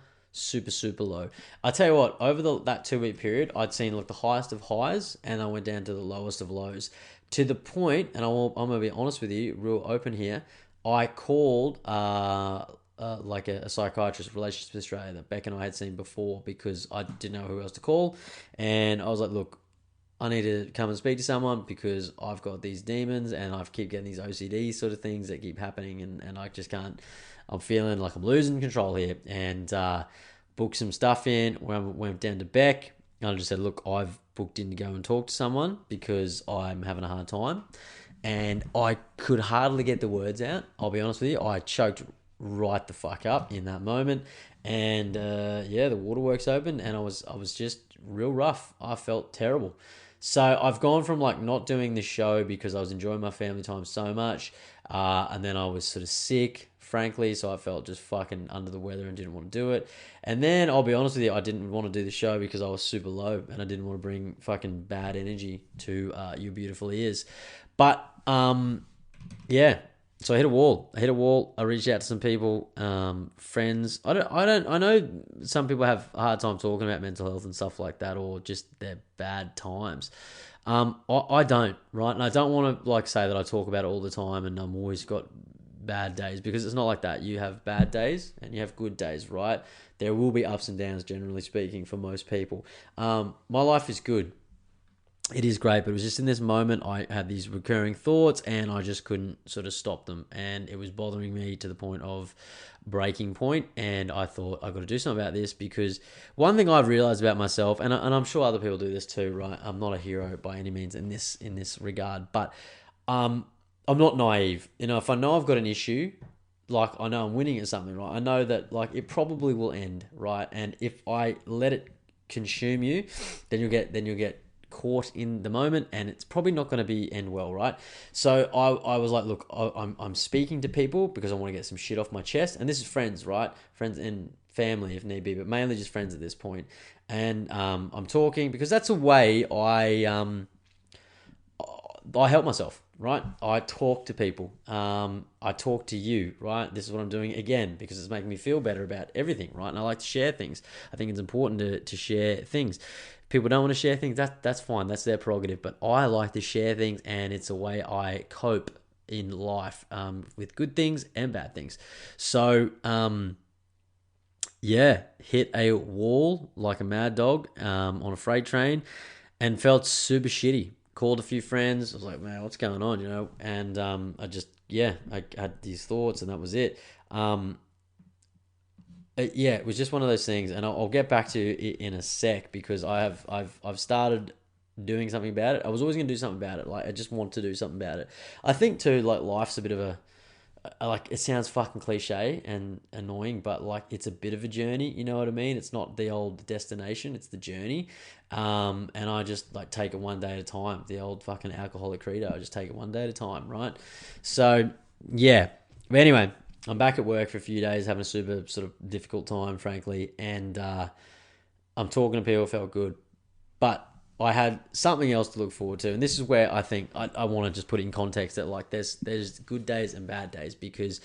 low. I tell you what, over that 2-week period, I'd seen like the highest of highs, and I went down to the lowest of lows. To the point, and I'm going to be honest with you, real open here, I called like a psychiatrist, Relationships Australia, that Beck and I had seen before, because I didn't know who else to call. And I was like, look, I need to come and speak to someone because I've got these demons and I keep getting these OCD sort of things that keep happening, and I just can't. I'm feeling like I'm losing control here, and booked some stuff in. Went down to Beck. And I just said, look, I've booked in to go and talk to someone because I'm having a hard time. And I could hardly get the words out. I'll be honest with you. I choked right the fuck up in that moment. And the waterworks opened and I was just real rough. I felt terrible. So I've gone from like not doing the show because I was enjoying my family time so much. And then I was sort of sick, frankly, so I felt just fucking under the weather and didn't want to do it. And then I'll be honest with you, I didn't want to do the show because I was super low and I didn't want to bring fucking bad energy to your beautiful ears. But yeah, so I hit a wall. I reached out to some people, friends. I know some people have a hard time talking about mental health and stuff like that, or just their bad times. I don't, right? And I don't want to like say that I talk about it all the time and I'm always got bad days, because it's not like that. You have bad days and you have good days, right? There will be ups and downs, generally speaking, for most people. My life is good. It is great, but it was just in this moment I had these recurring thoughts and I just couldn't sort of stop them, and it was bothering me to the point of breaking point. And I thought I've got to do something about this, because one thing I've realized about myself, and I'm sure other people do this too, right? I'm not a hero by any means in this regard, but I'm not naive. You know, if I know I've got an issue, like I know I'm winning at something, right? I know that like it probably will end, right? And if I let it consume you, then you'll get caught in the moment and it's probably not going to be end well, right? So I was like, look, I'm speaking to people because I want to get some shit off my chest, and this is friends, right? Friends and family if need be, but mainly just friends at this point. And I'm talking because that's a way I help myself, right? I talk to people. I talk to you, right? This is what I'm doing again because it's making me feel better about everything, right? And I like to share things. I think it's important to share things. People don't want to share things. That's fine. That's their prerogative. But I like to share things, and it's a way I cope in life, with good things and bad things. So hit a wall like a mad dog on a freight train, and felt super shitty. Called a few friends. I was like, man, what's going on, you know? And I had these thoughts, and that was it. It was just one of those things, and I'll get back to it in a sec because I've started doing something about it. I was always gonna do something about it. Like I just want to do something about it. I think too, like life's a bit of a like, it sounds fucking cliche and annoying, but like it's a bit of a journey. You know what I mean? It's not the old destination; it's the journey. And I just like take it one day at a time. The old fucking alcoholic credo. I just take it one day at a time, right? So yeah. But anyway, I'm back at work for a few days, having a super sort of difficult time, frankly, and I'm talking to people, felt good, but I had something else to look forward to, and this is where I think I want to just put it in context that like there's good days and bad days, because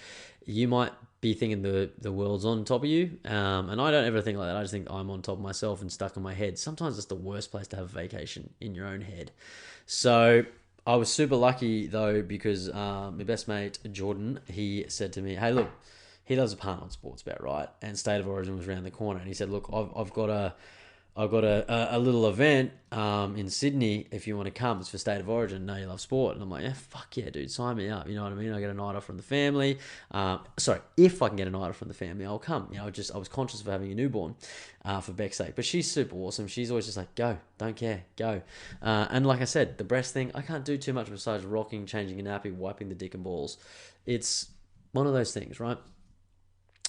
you might be thinking the world's on top of you, and I don't ever think like that. I just think I'm on top of myself and stuck in my head. Sometimes it's the worst place to have a vacation, in your own head. So I was super lucky though, because my best mate Jordan, he said to me, "Hey, look, he loves a punt on Sportsbet, right? And State of Origin was around the corner, and he said, look, I've got a little event in Sydney. If you want to come, it's for State of Origin. Know you love sport." And I'm like, yeah, fuck yeah, dude, sign me up. You know what I mean? I get a night off from the family. If I can get a night off from the family, I'll come. You know, I was conscious of having a newborn for Beck's sake. But she's super awesome. She's always just like, go, don't care, go. And like I said, the breast thing, I can't do too much besides rocking, changing a nappy, wiping the dick and balls. It's one of those things, right?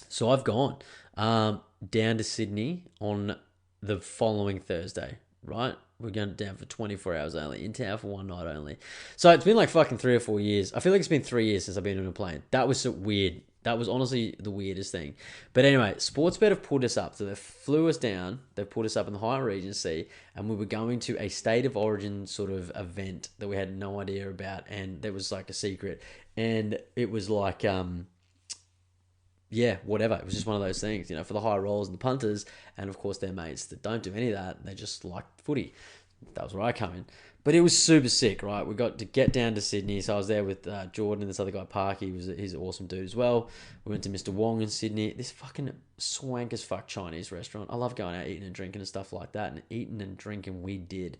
So I've gone down to Sydney on the following Thursday, right? We're going down for 24 hours only, in town for one night only. So it's been like fucking 3 or 4 years. I feel like it's been 3 years since I've been on a plane. That was so weird. That was honestly the weirdest thing. But anyway, Sportsbet have put us up. So they flew us down. They put us up in the High Regency, and we were going to a State of Origin sort of event that we had no idea about, and there was like a secret. And it was like whatever. It was just one of those things, you know, for the high rollers and the punters, and of course their mates that don't do any of that. They just like footy. That was where I come in. But it was super sick, right? We got to get down to Sydney, so I was there with Jordan and this other guy, Parky. He's an awesome dude as well. We went to Mr. Wong in Sydney. This fucking swank as fuck Chinese restaurant. I love going out eating and drinking and stuff like that, and eating and drinking we did.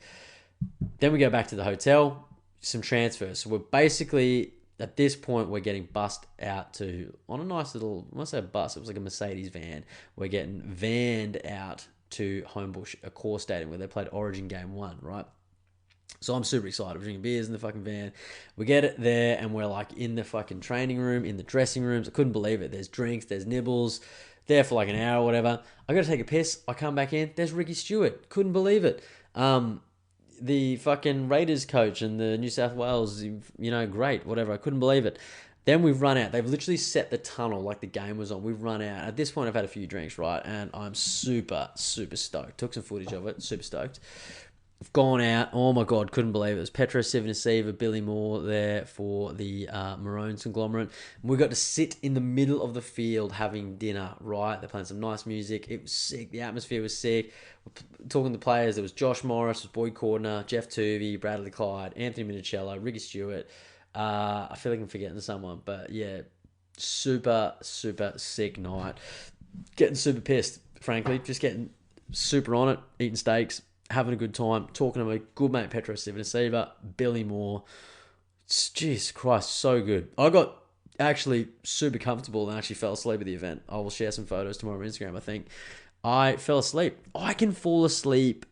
Then we go back to the hotel, some transfers. So we're basically, at this point, we're getting bussed out to, on a nice little, when I say bus, it was like a Mercedes van. We're getting vanned out to Homebush, a core stadium where they played Origin Game 1, right? So I'm super excited. We're drinking beers in the fucking van. We get it there and we're like in the fucking training room, in the dressing rooms. I couldn't believe it. There's drinks, there's nibbles. There for like an hour or whatever. I got to take a piss. I come back in. There's Ricky Stewart. Couldn't believe it. The fucking Raiders coach and the New South Wales, great, whatever. I couldn't believe it. Then we've run out. They've literally set the tunnel like the game was on. We've run out. At this point, I've had a few drinks, right? And I'm super, super stoked. Took some footage of it. Super stoked. I've gone out. Oh my God, couldn't believe it. It was Petro Civoniceva, Billy Moore there for the Maroons conglomerate. And we got to sit in the middle of the field having dinner, right? They're playing some nice music. It was sick. The atmosphere was sick. Talking to players, there was Josh Morris, was Boyd Cordner, Jeff Tuvey, Bradley Clyde, Anthony Minicello, Ricky Stewart. I feel like I'm forgetting someone, but yeah, super, super sick night. Getting super pissed, frankly. Just getting super on it, eating steaks, having a good time, talking to my good mate Petro Civoniceva, Billy Moore. Jeez Christ, so good. I got actually super comfortable and actually fell asleep at the event. I will share some photos tomorrow on Instagram, I think. I fell asleep. I can fall asleep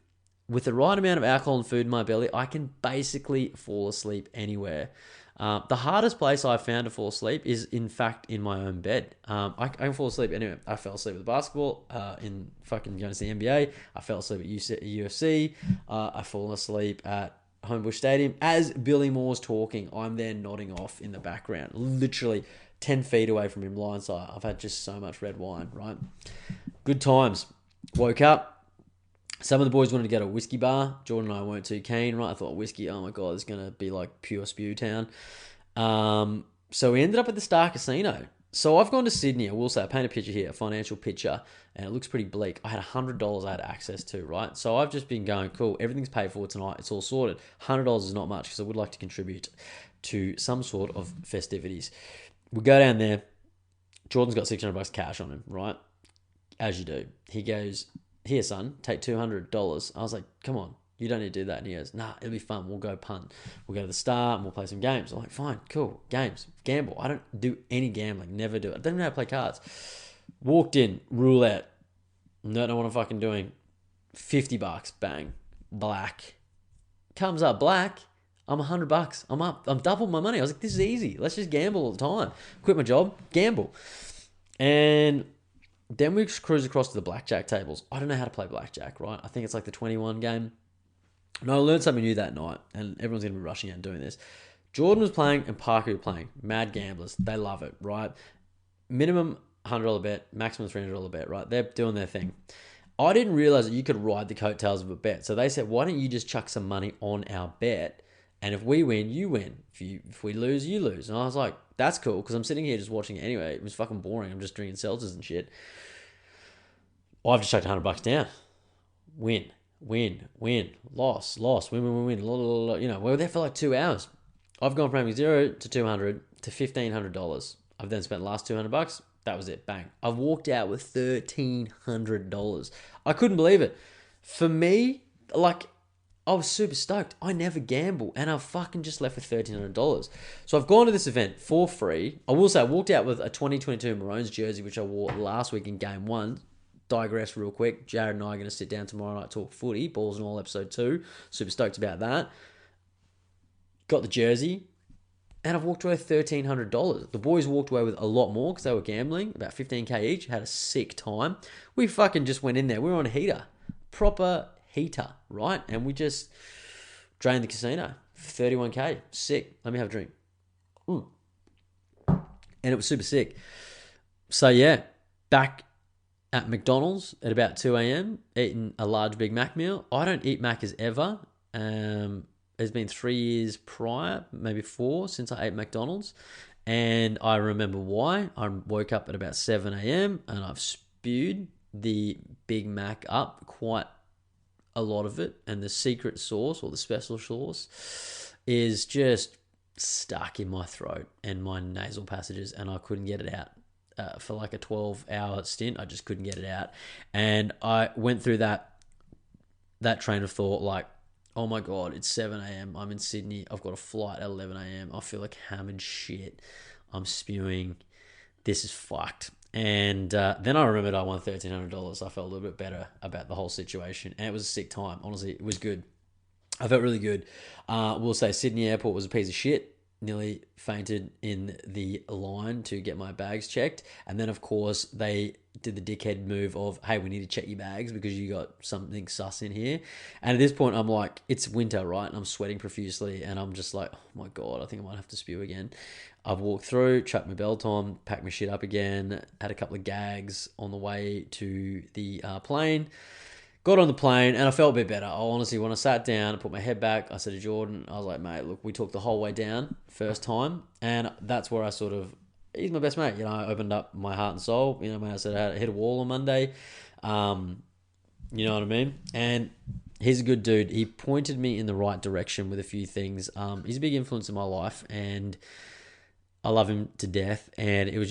with the right amount of alcohol and food in my belly. I can basically fall asleep anywhere. The hardest place I've found to fall asleep is, in fact, in my own bed. I can fall asleep anywhere. I fell asleep with basketball, in fucking going to see the NBA. I fell asleep at UFC. I fall asleep at Homebush Stadium. As Billy Moore's talking, I'm there nodding off in the background, literally 10 feet away from him, blindside. I've had just so much red wine, right? Good times. Woke up. Some of the boys wanted to go to a whiskey bar. Jordan and I weren't too keen, right? I thought whiskey, oh my God, it's going to be like pure spew town. So we ended up at the Star Casino. So I've gone to Sydney. I will say, I paint a picture here, a financial picture, and it looks pretty bleak. I had $100 I had access to, right? So I've just been going, cool, everything's paid for tonight. It's all sorted. $100 is not much because I would like to contribute to some sort of festivities. We go down there. Jordan's got $600 cash on him, right? As you do. He goes, here, son, take $200. I was like, come on, you don't need to do that. And he goes, nah, it'll be fun. We'll go punt. We'll go to the Star and we'll play some games. I'm like, fine, cool, games, gamble. I don't do any gambling, never do it. I don't even know how to play cards. Walked in, roulette. Don't know what I'm fucking doing. $50, bang, black. Comes up black. I'm $100. I'm up. I'm double my money. I was like, this is easy. Let's just gamble all the time. Quit my job, gamble. And then we cruise across to the blackjack tables. I don't know how to play blackjack, right? I think it's like the 21 game. And I learned something new that night, and everyone's going to be rushing out and doing this. Jordan was playing and Parker was playing. Mad gamblers. They love it, right? Minimum $100 bet, maximum $300 bet, right? They're doing their thing. I didn't realize that you could ride the coattails of a bet. So they said, why don't you just chuck some money on our bet? And if we win, you win. If we lose, you lose. And I was like, that's cool, because I'm sitting here just watching it anyway. It was fucking boring. I'm just drinking seltzers and shit. I've just chucked $100 down. Win, loss, win. You know, we were there for like 2 hours. I've gone from having 0 to 200 to $1,500. I've then spent the last $200. That was it. Bang. I've walked out with $1,300. I couldn't believe it. For me, like, I was super stoked. I never gamble, and I fucking just left with $1,300. So I've gone to this event for free. I will say I walked out with a 2022 Maroons jersey, which I wore last week in Game 1. Digress real quick. Jared and I are going to sit down tomorrow night, talk footy, Balls and All episode 2. Super stoked about that. Got the jersey, and I've walked away with $1,300. The boys walked away with a lot more because they were gambling, about $15K each. Had a sick time. We fucking just went in there. We were on a heater, proper heater, right? And we just drained the casino for $31K. Sick. Let me have a drink. And it was super sick. So yeah, back at McDonald's at about 2 a.m, eating a large Big Mac meal. I don't eat Macca's ever. It's been 3 years prior, maybe 4, since I ate McDonald's. And I remember why. I woke up at about 7 a.m. and I've spewed the Big Mac up, quite a lot of it. And the secret sauce, or the special sauce, is just stuck in my throat and my nasal passages, and I couldn't get it out. For like a 12-hour stint, I just couldn't get it out. And I went through that train of thought, like, Oh my God, it's 7 a.m. I'm in Sydney. I've got a flight at 11 a.m. I feel like hammered shit. I'm spewing. This is fucked. And then I remembered I won $1,300. I felt a little bit better about the whole situation. And it was a sick time. Honestly, it was good. I felt really good. We'll say Sydney Airport was a piece of shit. Nearly fainted in the line to get my bags checked. And then, of course, they did the dickhead move of, hey, we need to check your bags because you got something sus in here. And at this point, I'm like, it's winter, right? And I'm sweating profusely. And I'm just like, oh my God, I think I might have to spew again. I've walked through, chucked my belt on, packed my shit up again, had a couple of gags on the way to the plane. Got on the plane and I felt a bit better. I honestly, when I sat down and put my head back, I said to Jordan, I was like, mate, look, we talked the whole way down first time. And that's where I sort of, he's my best mate. I opened up my heart and soul. I said I hit a wall on Monday. You know what I mean? And he's a good dude. He pointed me in the right direction with a few things. He's a big influence in my life and I love him to death, and he's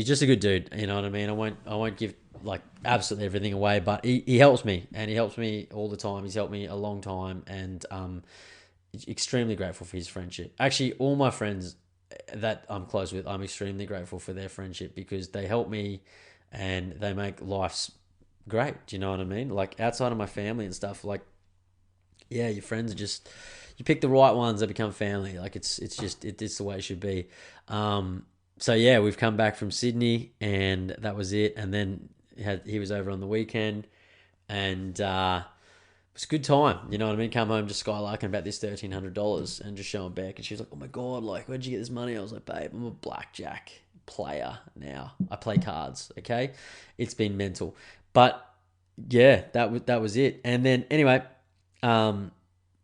just a good dude. You know what I mean? I won't give like absolutely everything away, but he helps me, and he helps me all the time. He's helped me a long time, and extremely grateful for his friendship. Actually, all my friends that I'm close with, I'm extremely grateful for their friendship because they help me, and they make life's great. Do you know what I mean? Like outside of my family and stuff, like yeah, your friends are just you pick the right ones that become family. Like it's the way it should be. So yeah, we've come back from Sydney and that was it. And then he was over on the weekend and it was a good time. You know what I mean? Come home just skylarking about this $1,300 and just showing Beck. And she's like, "Oh my God, like where'd you get this money?" I was like, "Babe, I'm a blackjack player now. I play cards. Okay, it's been mental, but yeah, that was it. And then anyway,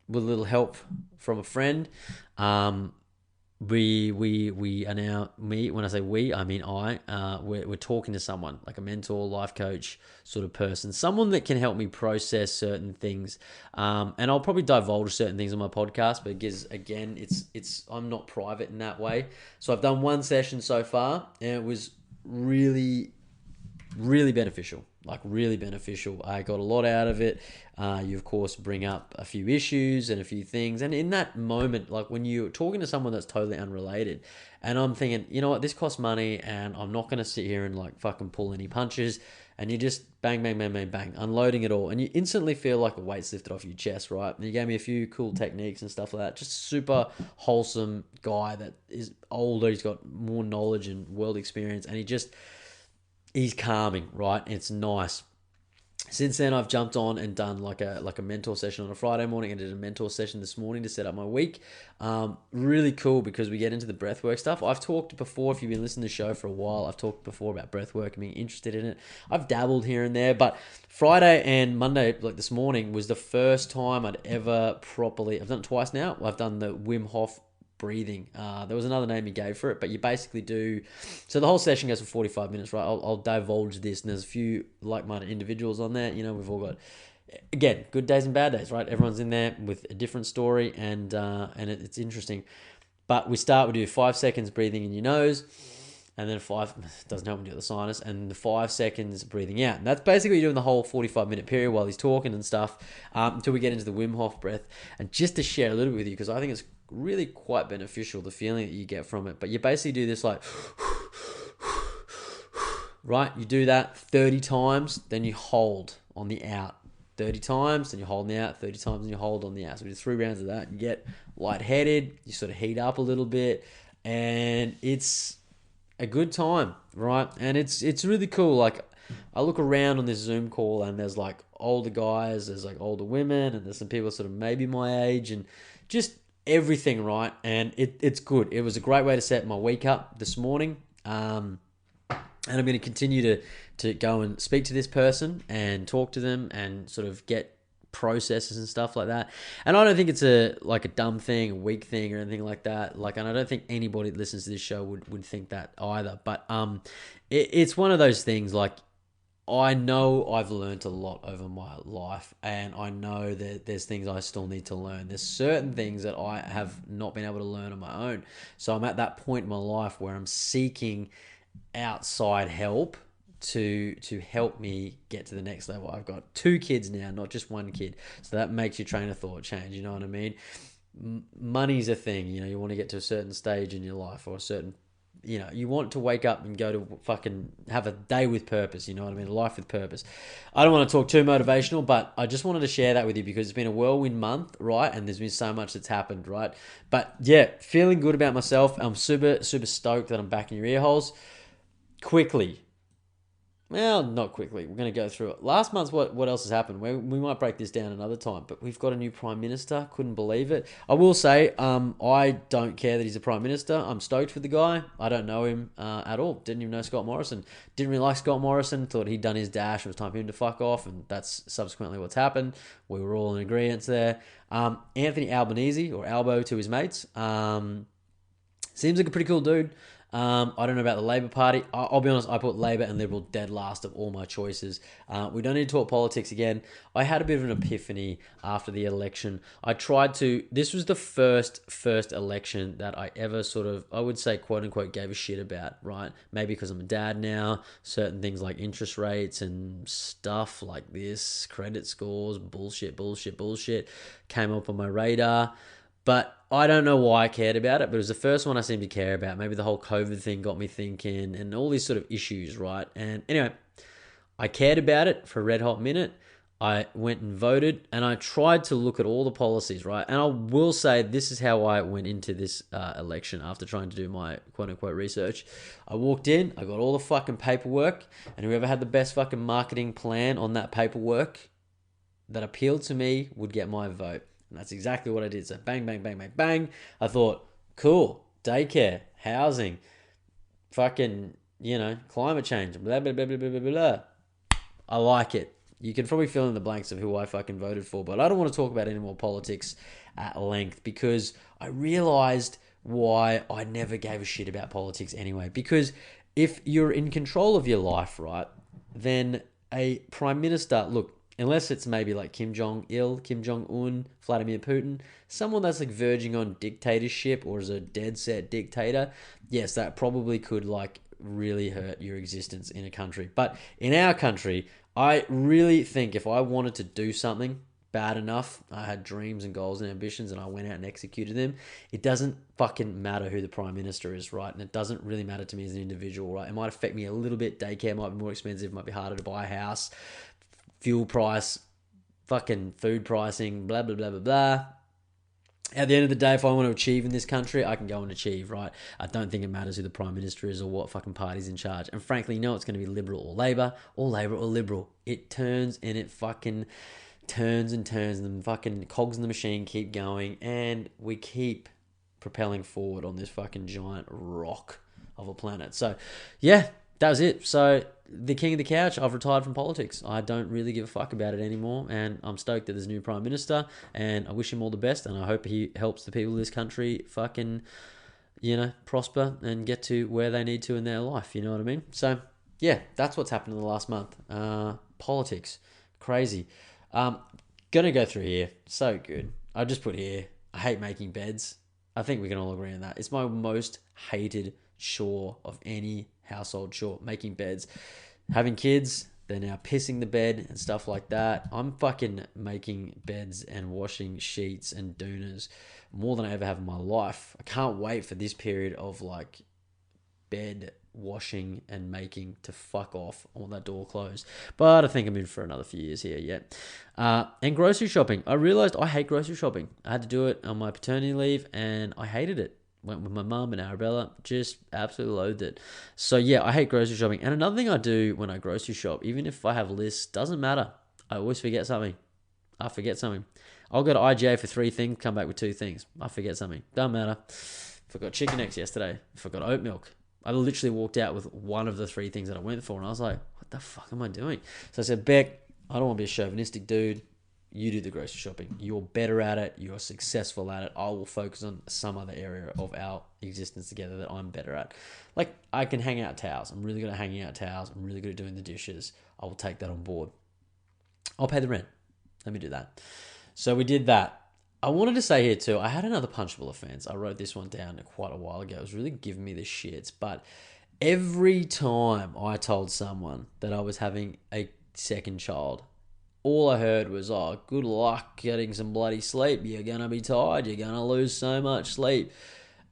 with a little help from a friend, we are now me. When I say we, I mean I. We're talking to someone like a mentor, life coach sort of person, someone that can help me process certain things. And I'll probably divulge certain things on my podcast, but because again, it's I'm not private in that way. So I've done one session so far, and it was really beneficial, like really beneficial. I got a lot out of it. You of course bring up a few issues and a few things, and in that moment, like when you're talking to someone that's totally unrelated, and I'm thinking, you know what, this costs money, and I'm not going to sit here and like fucking pull any punches, and you just bang bang bang bang bang, unloading it all, and you instantly feel like a weight's lifted off your chest, right? And you gave me a few cool techniques and stuff like that. Just super wholesome guy that is older, he's got more knowledge and world experience, and he's calming, right? It's nice. Since then, I've jumped on and done like a mentor session on a Friday morning. I did a mentor session this morning to set up my week. Really cool because we get into the breathwork stuff. I've talked before, if you've been listening to the show for a while, I've talked before about breathwork and being interested in it. I've dabbled here and there, but Friday and Monday, like this morning, was the first time I'd ever properly, I've done it twice now. I've done the Wim Hof breathing. There was another name he gave for it, but you basically do. So the whole session goes for 45 minutes, right? I'll divulge this, and there's a few like-minded individuals on there. We've all got, again, good days and bad days, right? Everyone's in there with a different story, and it's interesting. But we do 5 seconds breathing in your nose, and then five doesn't help me do the sinus, and the 5 seconds breathing out. And that's basically doing the whole 45-minute period while he's talking and stuff, until we get into the Wim Hof breath. And just to share a little bit with you, because I think it's really quite beneficial, the feeling that you get from it. But you basically do this like, right? You do that 30 times, then you hold on the out. 30 times, then you hold on the out, 30 times, and you hold on the out. So we do 3 rounds of that. You get lightheaded, you sort of heat up a little bit, and it's a good time, right? And it's really cool. Like, I look around on this Zoom call, and there's like older guys, there's like older women, and there's some people sort of maybe my age, and just everything, right? And it's good. It was a great way to set my week up this morning. And I'm going to continue to go and speak to this person and talk to them and sort of get processes and stuff like that. And I don't think it's a dumb thing, a weak thing or anything like that. Like, and I don't think anybody that listens to this show would think that either. But it's one of those things, like, I know I've learned a lot over my life, and I know that there's things I still need to learn. There's certain things that I have not been able to learn on my own. So I'm at that point in my life where I'm seeking outside help to help me get to the next level. I've got 2 kids now, not just 1 kid. So that makes your train of thought change. You know what I mean? Money's a thing. You know, you want to get to a certain stage in your life, or a certain, you know, you want to wake up and go to fucking have a day with purpose. You know what I mean? A life with purpose. I don't want to talk too motivational, but I just wanted to share that with you because it's been a whirlwind month, right? And there's been so much that's happened, right? But yeah, feeling good about myself. I'm super, super stoked that I'm back in your ear holes. Quickly, well, not quickly. We're going to go through it. Last month, what else has happened? We might break this down another time, but we've got a new Prime Minister. Couldn't believe it. I will say, I don't care that he's a Prime Minister. I'm stoked for the guy. I don't know him at all. Didn't even know Scott Morrison. Didn't really like Scott Morrison. Thought he'd done his dash. It was time for him to fuck off, and that's subsequently what's happened. We were all in agreement there. Anthony Albanese, or Albo to his mates, seems like a pretty cool dude. I don't know about the Labor Party. I'll be honest, I put Labor and Liberal dead last of all my choices. We don't need to talk politics again. I had a bit of an epiphany after the election. This was the first election that I ever sort of, I would say, quote unquote, gave a shit about, right? Maybe because I'm a dad now, certain things like interest rates and stuff like this, credit scores, bullshit, came up on my radar. But I don't know why I cared about it, but it was the first one I seemed to care about. Maybe the whole COVID thing got me thinking and all these sort of issues, right? And anyway, I cared about it for a red hot minute. I went and voted, and I tried to look at all the policies, right? And I will say this is how I went into this election after trying to do my quote-unquote research. I walked in, I got all the fucking paperwork, and whoever had the best fucking marketing plan on that paperwork that appealed to me would get my vote. And that's exactly what I did. So bang, bang, bang, bang, bang. I thought, cool, daycare, housing, fucking, climate change, blah, blah, blah, blah, blah, blah, blah. I like it. You can probably fill in the blanks of who I fucking voted for, but I don't want to talk about any more politics at length because I realized why I never gave a shit about politics anyway. Because if you're in control of your life, right, then a prime minister, look, unless it's maybe like Kim Jong-il, Kim Jong-un, Vladimir Putin, someone that's like verging on dictatorship or is a dead set dictator, yes, that probably could like really hurt your existence in a country. But in our country, I really think if I wanted to do something bad enough, I had dreams and goals and ambitions and I went out and executed them, it doesn't fucking matter who the prime minister is, right? And it doesn't really matter to me as an individual, right? It might affect me a little bit. Daycare might be more expensive, might be harder to buy a house, fuel price, fucking food pricing, blah, blah, blah, blah, blah. At the end of the day, if I want to achieve in this country, I can go and achieve, right? I don't think it matters who the Prime Minister is or what fucking party's in charge. And frankly, it's going to be Liberal or Labor or Liberal. It turns and it fucking turns and turns and the fucking cogs in the machine keep going and we keep propelling forward on this fucking giant rock of a planet. So, yeah, that was it. So, the king of the couch, I've retired from politics. I don't really give a fuck about it anymore, and I'm stoked that there's a new prime minister, and I wish him all the best, and I hope he helps the people of this country fucking, prosper and get to where they need to in their life, you know what I mean? So, yeah, that's what's happened in the last month. Politics. Crazy. Gonna go through here. So good. I just put here, I hate making beds. I think we can all agree on that. It's my most hated chore of any household chore, making beds. Having kids, they're now pissing the bed and stuff like that. I'm fucking making beds and washing sheets and doonas more than I ever have in my life. I can't wait for this period of like bed washing and making to fuck off. I want that door closed. But I think I'm in for another few years here yet. And grocery shopping. I realized I hate grocery shopping. I had to do it on my paternity leave and I hated it. Went with my mum and Arabella, just absolutely loathed it. So yeah, I hate grocery shopping. And another thing I do when I grocery shop, even if I have lists, doesn't matter. I always forget something. I forget something. I'll go to IGA for 3 things, come back with 2 things. I forget something. Doesn't matter. Forgot chicken eggs yesterday. Forgot oat milk. I literally walked out with one of the 3 things that I went for, and I was like, what the fuck am I doing? So I said, Beck, I don't want to be a chauvinistic dude. You do the grocery shopping. You're better at it. You're successful at it. I will focus on some other area of our existence together that I'm better at. Like, I can hang out towels. I'm really good at hanging out towels. I'm really good at doing the dishes. I will take that on board. I'll pay the rent. Let me do that. So we did that. I wanted to say here too, I had another punchable offense. I wrote this one down quite a while ago. It was really giving me the shits, but Every time I told someone that I was having a second child, all I heard was, oh, good luck getting some bloody sleep. You're going to be tired. You're going to lose so much sleep.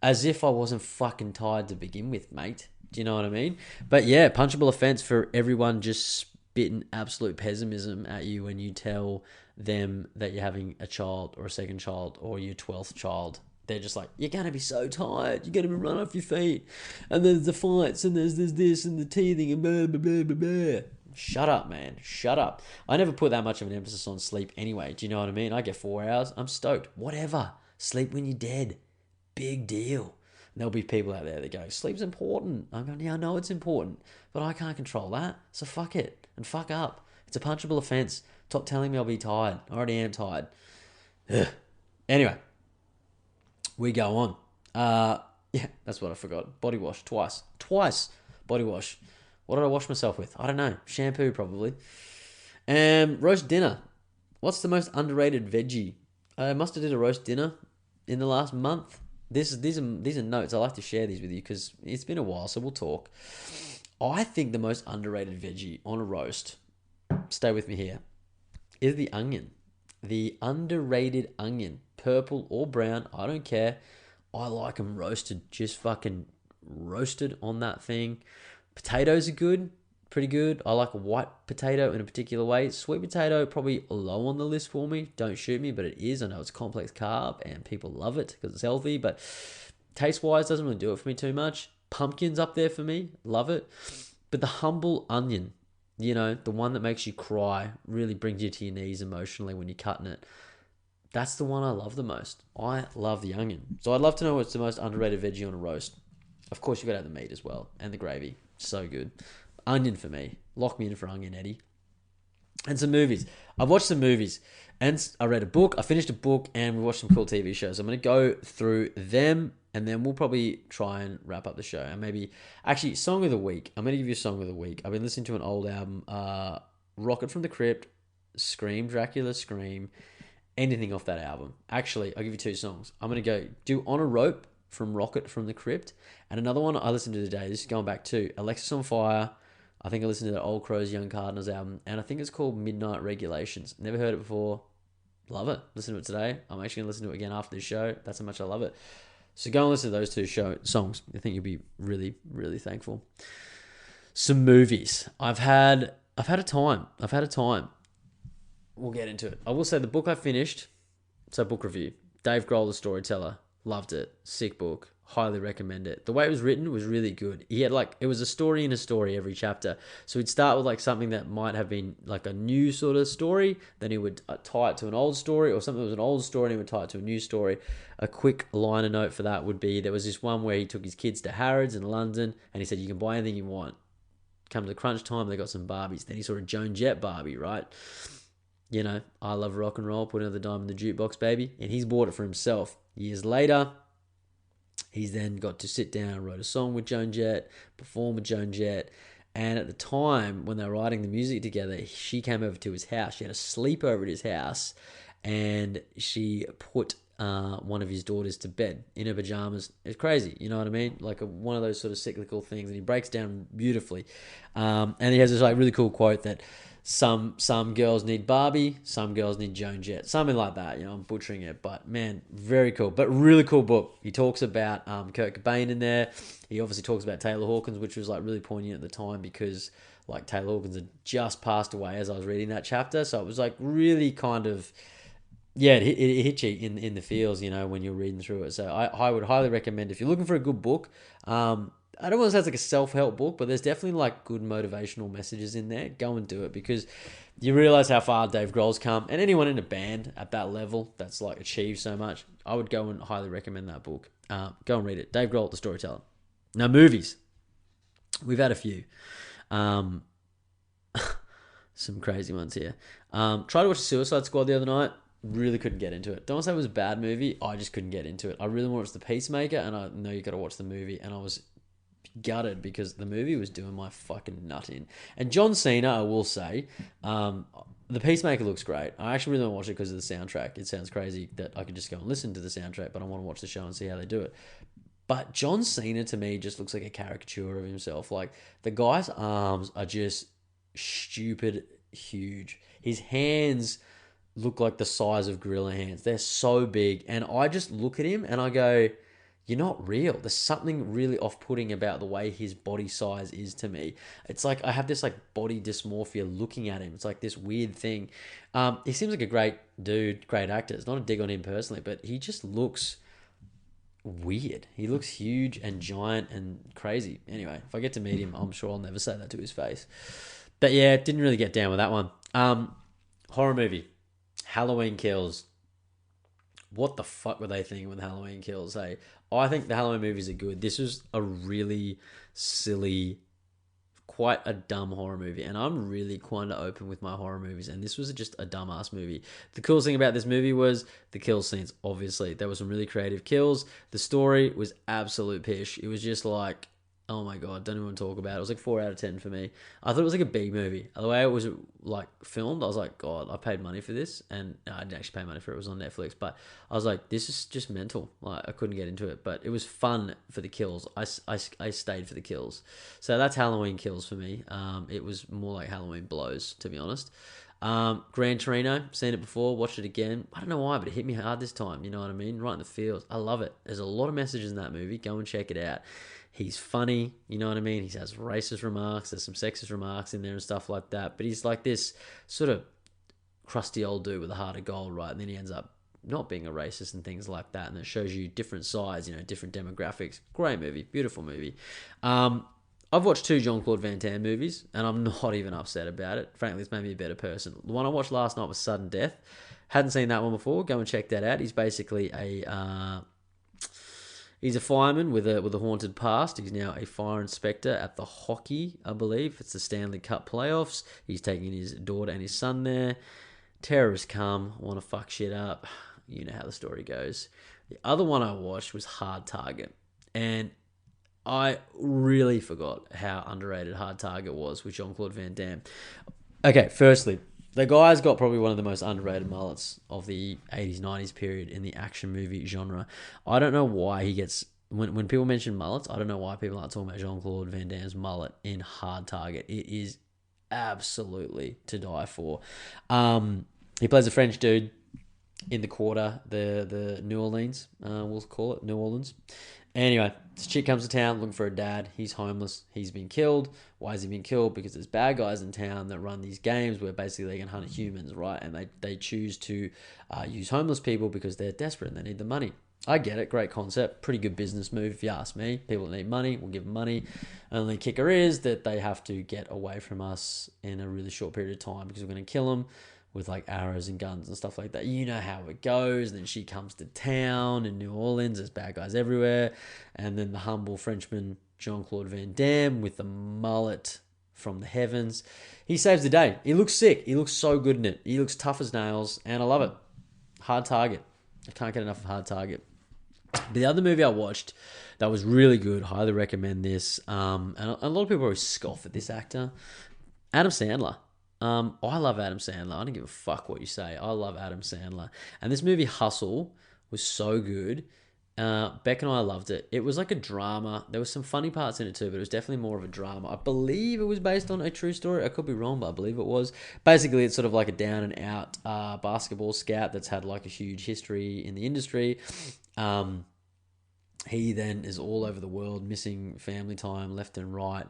As if I wasn't fucking tired to begin with, mate. Do you know what I mean? But yeah, punchable offense for everyone just spitting absolute pessimism at you when you tell them that you're having a child or a second child or your 12th child. They're just like, you're going to be so tired. You're going to be run off your feet. And there's the fights and there's this and the teething and blah, blah, blah, blah, blah. Shut up, man. Shut up. I never put that much of an emphasis on sleep anyway. Do you know what I mean? I get 4 hours. I'm stoked. Whatever. Sleep when you're dead. Big deal. And there'll be people out there that go, sleep's important. I'm going, yeah, I know it's important, but I can't control that. So fuck it and fuck up. It's a punchable offense. Stop telling me I'll be tired. I already am tired. Ugh. Anyway, we go on. Yeah, that's what I forgot. Body wash twice. Body wash. What did I wash myself with? I don't know. Shampoo probably. Roast dinner. What's the most underrated veggie? I must have did a roast dinner in the last month. These are notes. I like to share these with you because it's been a while, so we'll talk. I think the most underrated veggie on a roast, stay with me here, is the onion. The underrated onion. Purple or brown, I don't care. I like them roasted, just fucking roasted on that thing. Potatoes are good, pretty good. I like a white potato in a particular way. Sweet potato, probably low on the list for me. Don't shoot me, but it is. I know it's complex carb and people love it because it's healthy, but taste-wise, doesn't really do it for me too much. Pumpkin's up there for me, love it. But the humble onion, you know, the one that makes you cry, really brings you to your knees emotionally when you're cutting it. That's the one I love the most. I love the onion. So I'd love to know what's the most underrated veggie on a roast. Of course, you've got to have the meat as well and the gravy. So good. Onion for me. Lock me in for onion, Eddie. And some movies. I've watched some movies and I read a book. I finished a book and we watched some cool TV shows. I'm going to go through them and then we'll probably try and wrap up the show. And maybe, actually, Song of the Week. I'm going to give you a Song of the Week. I've been listening to an old album, Rocket from the Crypt, Scream, Dracula, Scream, anything off that album. Actually, I'll give you 2 songs. I'm going to go do On a Rope from Rocket from the Crypt. And another one I listened to today, this is going back to Alexisonfire. I think I listened to the Old Crows, Young Cardinals album, and I think it's called Midnight Regulations. Never heard it before. Love it. Listen to it today. I'm actually going to listen to it again after this show. That's how much I love it. So go and listen to those 2 songs. I think you'll be really, really thankful. Some movies. I've had a time. We'll get into it. I will say the book I finished, so book review, Dave Grohl, the storyteller. Loved it. Sick book. Highly recommend it. The way it was written was really good. He had it was a story in a story every chapter. So he'd start with something that might have been a new sort of story. Then he would tie it to an old story, or something that was an old story and he would tie it to a new story. A quick liner note for that would be, there was this one where he took his kids to Harrods in London and he said, you can buy anything you want. Come to the crunch time, they got some Barbies. Then he saw a Joan Jett Barbie, right? You know, I love rock and roll, put another dime in the jukebox, baby. And he's bought it for himself. Years later, he's then got to sit down and wrote a song with Joan Jett, perform with Joan Jett. And at the time, when they were writing the music together, she came over to his house. She had a sleepover at his house. And she put one of his daughters to bed in her pajamas. It's crazy, you know what I mean? One of those sort of cyclical things. And he breaks down beautifully. And he has this really cool quote that, some girls need Barbie, some girls need Joan Jett, something like that. You know, I'm butchering it, but man, very cool. But really cool book. He talks about Kurt Cobain in there. He obviously talks about Taylor Hawkins, which was really poignant at the time because Taylor Hawkins had just passed away as I was reading that chapter. So it was really kind of, yeah, it hit you in the feels, you know, when you're reading through it. So I would highly recommend, if you're looking for a good book. I don't want to say it's a self-help book, but there's definitely good motivational messages in there. Go and do it because you realize how far Dave Grohl's come, and anyone in a band at that level that's achieved so much. I would go and highly recommend that book. Go and read it. Dave Grohl, the storyteller. Now, movies. We've had a few. Some crazy ones here. Tried to watch Suicide Squad the other night. Really couldn't get into it. Don't want to say it was a bad movie. I just couldn't get into it. I really wanted to watch The Peacemaker, and I know you got to watch the movie, and I was gutted because the movie was doing my fucking nut in. And John Cena, I will say, The Peacemaker looks great. I actually really want to watch it because of the soundtrack. It sounds crazy that I could just go and listen to the soundtrack, but I want to watch the show and see how they do it. But John Cena to me just looks like a caricature of himself. Like the guy's arms are just stupid huge. His hands look like the size of gorilla hands. They're so big. And I just look at him and I go, you're not real. There's something really off-putting about the way his body size is to me. It's like I have this like body dysmorphia looking at him. It's like this weird thing. He seems like a great dude, great actor. It's not a dig on him personally, but he just looks weird. He looks huge and giant and crazy. Anyway, if I get to meet him, I'm sure I'll never say that to his face. But yeah, didn't really get down with that one. Horror movie. Halloween Kills. What the fuck were they thinking with Halloween Kills? Hey, I think the Halloween movies are good. This was a really silly, quite a dumb horror movie, and I'm really kind of open with my horror movies, and this was just a dumbass movie. The coolest thing about this movie was the kill scenes. Obviously, there were some really creative kills. The story was absolute pish. It was just like, oh my god, don't even want to talk about it. It was like 4 out of 10 for me. I thought it was like a B movie. The way it was like filmed, I was like, God, I paid money for this, and no, I didn't actually pay money for it. It was on Netflix, but I was like, this is just mental. Like I couldn't get into it, but it was fun for the kills. I stayed for the kills. So that's Halloween Kills for me. It was more like Halloween Blows, to be honest. Gran Torino, seen it before, watched it again. I don't know why, but it hit me hard this time. You know what I mean? Right in the feels. I love it. There's a lot of messages in that movie. Go and check it out. He's funny, you know what I mean? He has racist remarks, there's some sexist remarks in there and stuff like that. But he's like this sort of crusty old dude with a heart of gold, right? And then he ends up not being a racist and things like that. And it shows you different sides, you know, different demographics. Great movie, beautiful movie. I've watched 2 Jean-Claude Van Damme movies, and I'm not even upset about it. Frankly, it's made me a better person. The one I watched last night was Sudden Death. Hadn't seen that one before. Go and check that out. He's basically he's a fireman with a haunted past. He's now a fire inspector at the hockey, I believe. It's the Stanley Cup playoffs. He's taking his daughter and his son there. Terrorists come, want to fuck shit up. You know how the story goes. The other one I watched was Hard Target. And I really forgot how underrated Hard Target was with Jean-Claude Van Damme. Okay, firstly, the guy's got probably one of the most underrated mullets of the 80s, 90s period in the action movie genre. I don't know why he gets... When people mention mullets, I don't know why people aren't talking about Jean-Claude Van Damme's mullet in Hard Target. It is absolutely to die for. He plays a French dude in the quarter, the New Orleans, we'll call it, New Orleans. Anyway, this chick comes to town looking for a dad. He's homeless. He's been killed. Why has he been killed? Because there's bad guys in town that run these games where basically they can hunt humans, right? And they choose to use homeless people because they're desperate and they need the money. I get it. Great concept. Pretty good business move, if you ask me. People that need money, we'll give them money. Only kicker is that they have to get away from us in a really short period of time because we're going to kill them with like arrows and guns and stuff like that. You know how it goes. And then she comes to town in New Orleans. There's bad guys everywhere. And then the humble Frenchman, Jean-Claude Van Damme, with the mullet from the heavens. He saves the day. He looks sick. He looks so good in it. He looks tough as nails. And I love it. Hard Target. I can't get enough of Hard Target. The other movie I watched that was really good, highly recommend this. And a lot of people always scoff at this actor. Adam Sandler. I love Adam Sandler. I don't give a fuck what you say. I love Adam Sandler. And this movie, Hustle, was so good. Beck and I loved it. It was like a drama. There was some funny parts in it too, but it was definitely more of a drama. I believe it was based on a true story. I could be wrong, but I believe it was. Basically, it's sort of like a down and out basketball scout that's had like a huge history in the industry. He then is all over the world, missing family time left and right.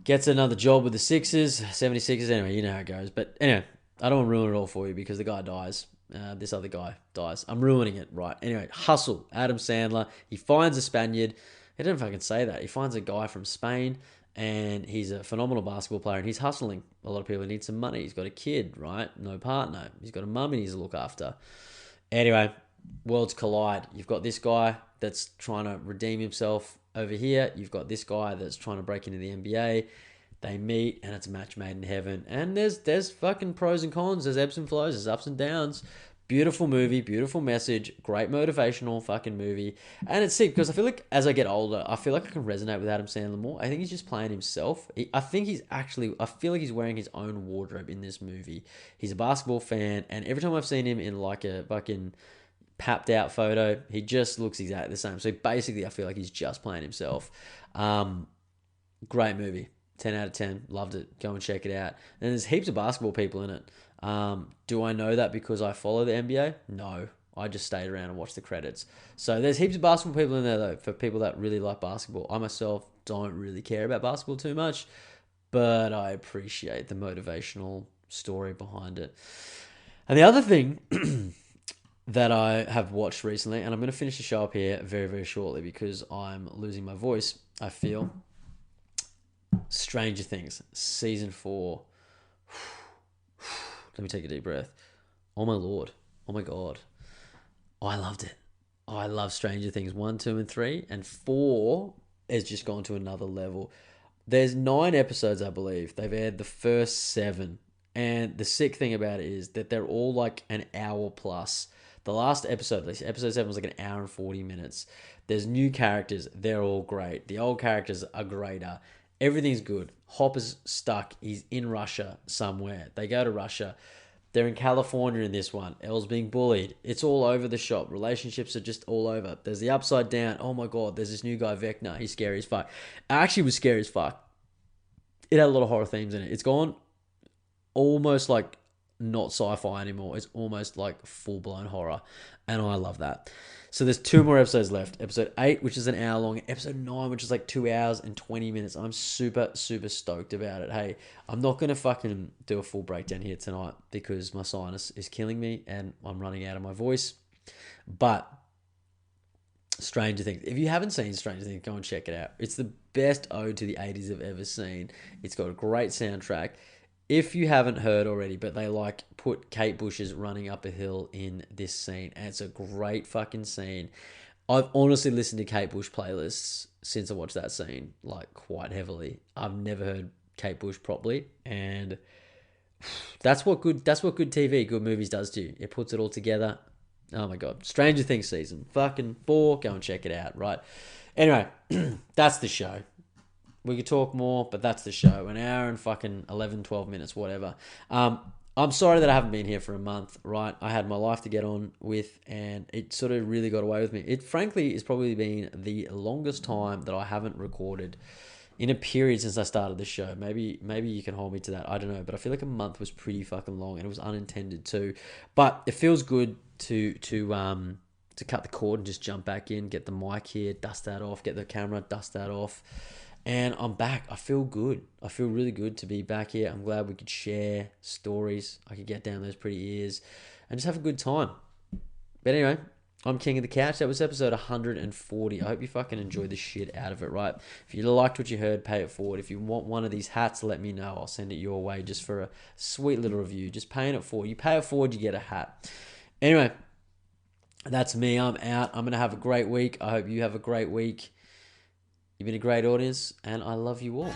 Gets another job with the Sixers, 76ers. Anyway, you know how it goes. But anyway, I don't want to ruin it all for you because the guy dies. This other guy dies. I'm ruining it, right? Anyway, Hustle, Adam Sandler. He finds a Spaniard. I don't know if I can say that. He finds a guy from Spain, and he's a phenomenal basketball player, and he's hustling. A lot of people need some money. He's got a kid, right? No partner. He's got a mum he needs to look after. Anyway, worlds collide. You've got this guy that's trying to redeem himself over here. You've got this guy that's trying to break into the NBA. They meet, and it's a match made in heaven. And there's fucking pros and cons. There's ebbs and flows. There's ups and downs. Beautiful movie, beautiful message, great motivational fucking movie. And it's sick because I feel like as I get older, I feel like I can resonate with Adam Sandler more. I think he's just playing himself. I feel like he's wearing his own wardrobe in this movie. He's a basketball fan, and every time I've seen him in like a fucking papped out photo. He just looks exactly the same. So basically, I feel like he's just playing himself. Great movie. 10 out of 10. Loved it. Go and check it out. And there's heaps of basketball people in it. Do I know that because I follow the NBA? No. I just stayed around and watched the credits. So there's heaps of basketball people in there, though, for people that really like basketball. I myself don't really care about basketball too much, but I appreciate the motivational story behind it. And the other thing that I have watched recently, and I'm going to finish the show up here very, very shortly because I'm losing my voice, I feel. Stranger Things, season 4. Let me take a deep breath. Oh my Lord. Oh my God. I loved it. I love Stranger Things 1, 2, and 3. And 4 has just gone to another level. There's 9 episodes, I believe. They've aired the first 7. And the sick thing about it is that they're all like an hour plus. The last episode, episode 7 was like an hour and 40 minutes. There's new characters. They're all great. The old characters are greater. Everything's good. Hopper's stuck. He's in Russia somewhere. They go to Russia. They're in California in this one. Elle's being bullied. It's all over the shop. Relationships are just all over. There's the Upside Down. Oh my God, there's this new guy, Vecna. He's scary as fuck. Actually was scary as fuck. It had a lot of horror themes in it. It's gone almost like not sci-fi anymore. It's almost like full-blown horror. And I love that. So there's 2 more episodes left. Episode 8, which is an hour long. Episode 9, which is like 2 hours and 20 minutes. I'm super, super stoked about it. Hey, I'm not going to fucking do a full breakdown here tonight because my sinus is killing me and I'm running out of my voice. But Stranger Things. If you haven't seen Stranger Things, go and check it out. It's the best ode to the 80s I've ever seen. It's got a great soundtrack. If you haven't heard already, but they like put Kate Bush's running up a hill in this scene, and it's a great fucking scene. I've honestly listened to Kate Bush playlists since I watched that scene, like quite heavily. I've never heard Kate Bush properly, and that's what good TV, good movies does to you. It puts it all together. Oh my God. Stranger Things season fucking 4. Go and check it out, right? Anyway, that's the show. We could talk more, but that's the show. An hour and fucking 11, 12 minutes, whatever. I'm sorry that I haven't been here for a month, right? I had my life to get on with, and it sort of really got away with me. It, frankly, has probably been the longest time that I haven't recorded in a period since I started the show. Maybe you can hold me to that. I don't know, but I feel like a month was pretty fucking long, and it was unintended too. But it feels good to cut the cord and just jump back in, get the mic here, dust that off, get the camera, dust that off. And I'm back. I feel good. I feel really good to be back here. I'm glad we could share stories. I could get down those pretty ears and just have a good time. But anyway, I'm King of the Couch. That was episode 140. I hope you fucking enjoyed the shit out of it, right? If you liked what you heard, pay it forward. If you want one of these hats, let me know. I'll send it your way just for a sweet little review. Just paying it forward. You pay it forward, you get a hat. Anyway, that's me. I'm out. I'm going to have a great week. I hope you have a great week. You've been a great audience, and I love you all. No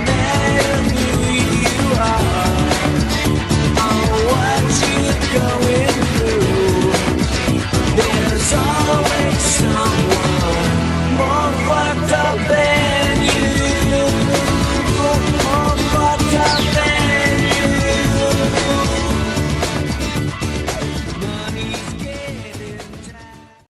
matter who you are, or what you're going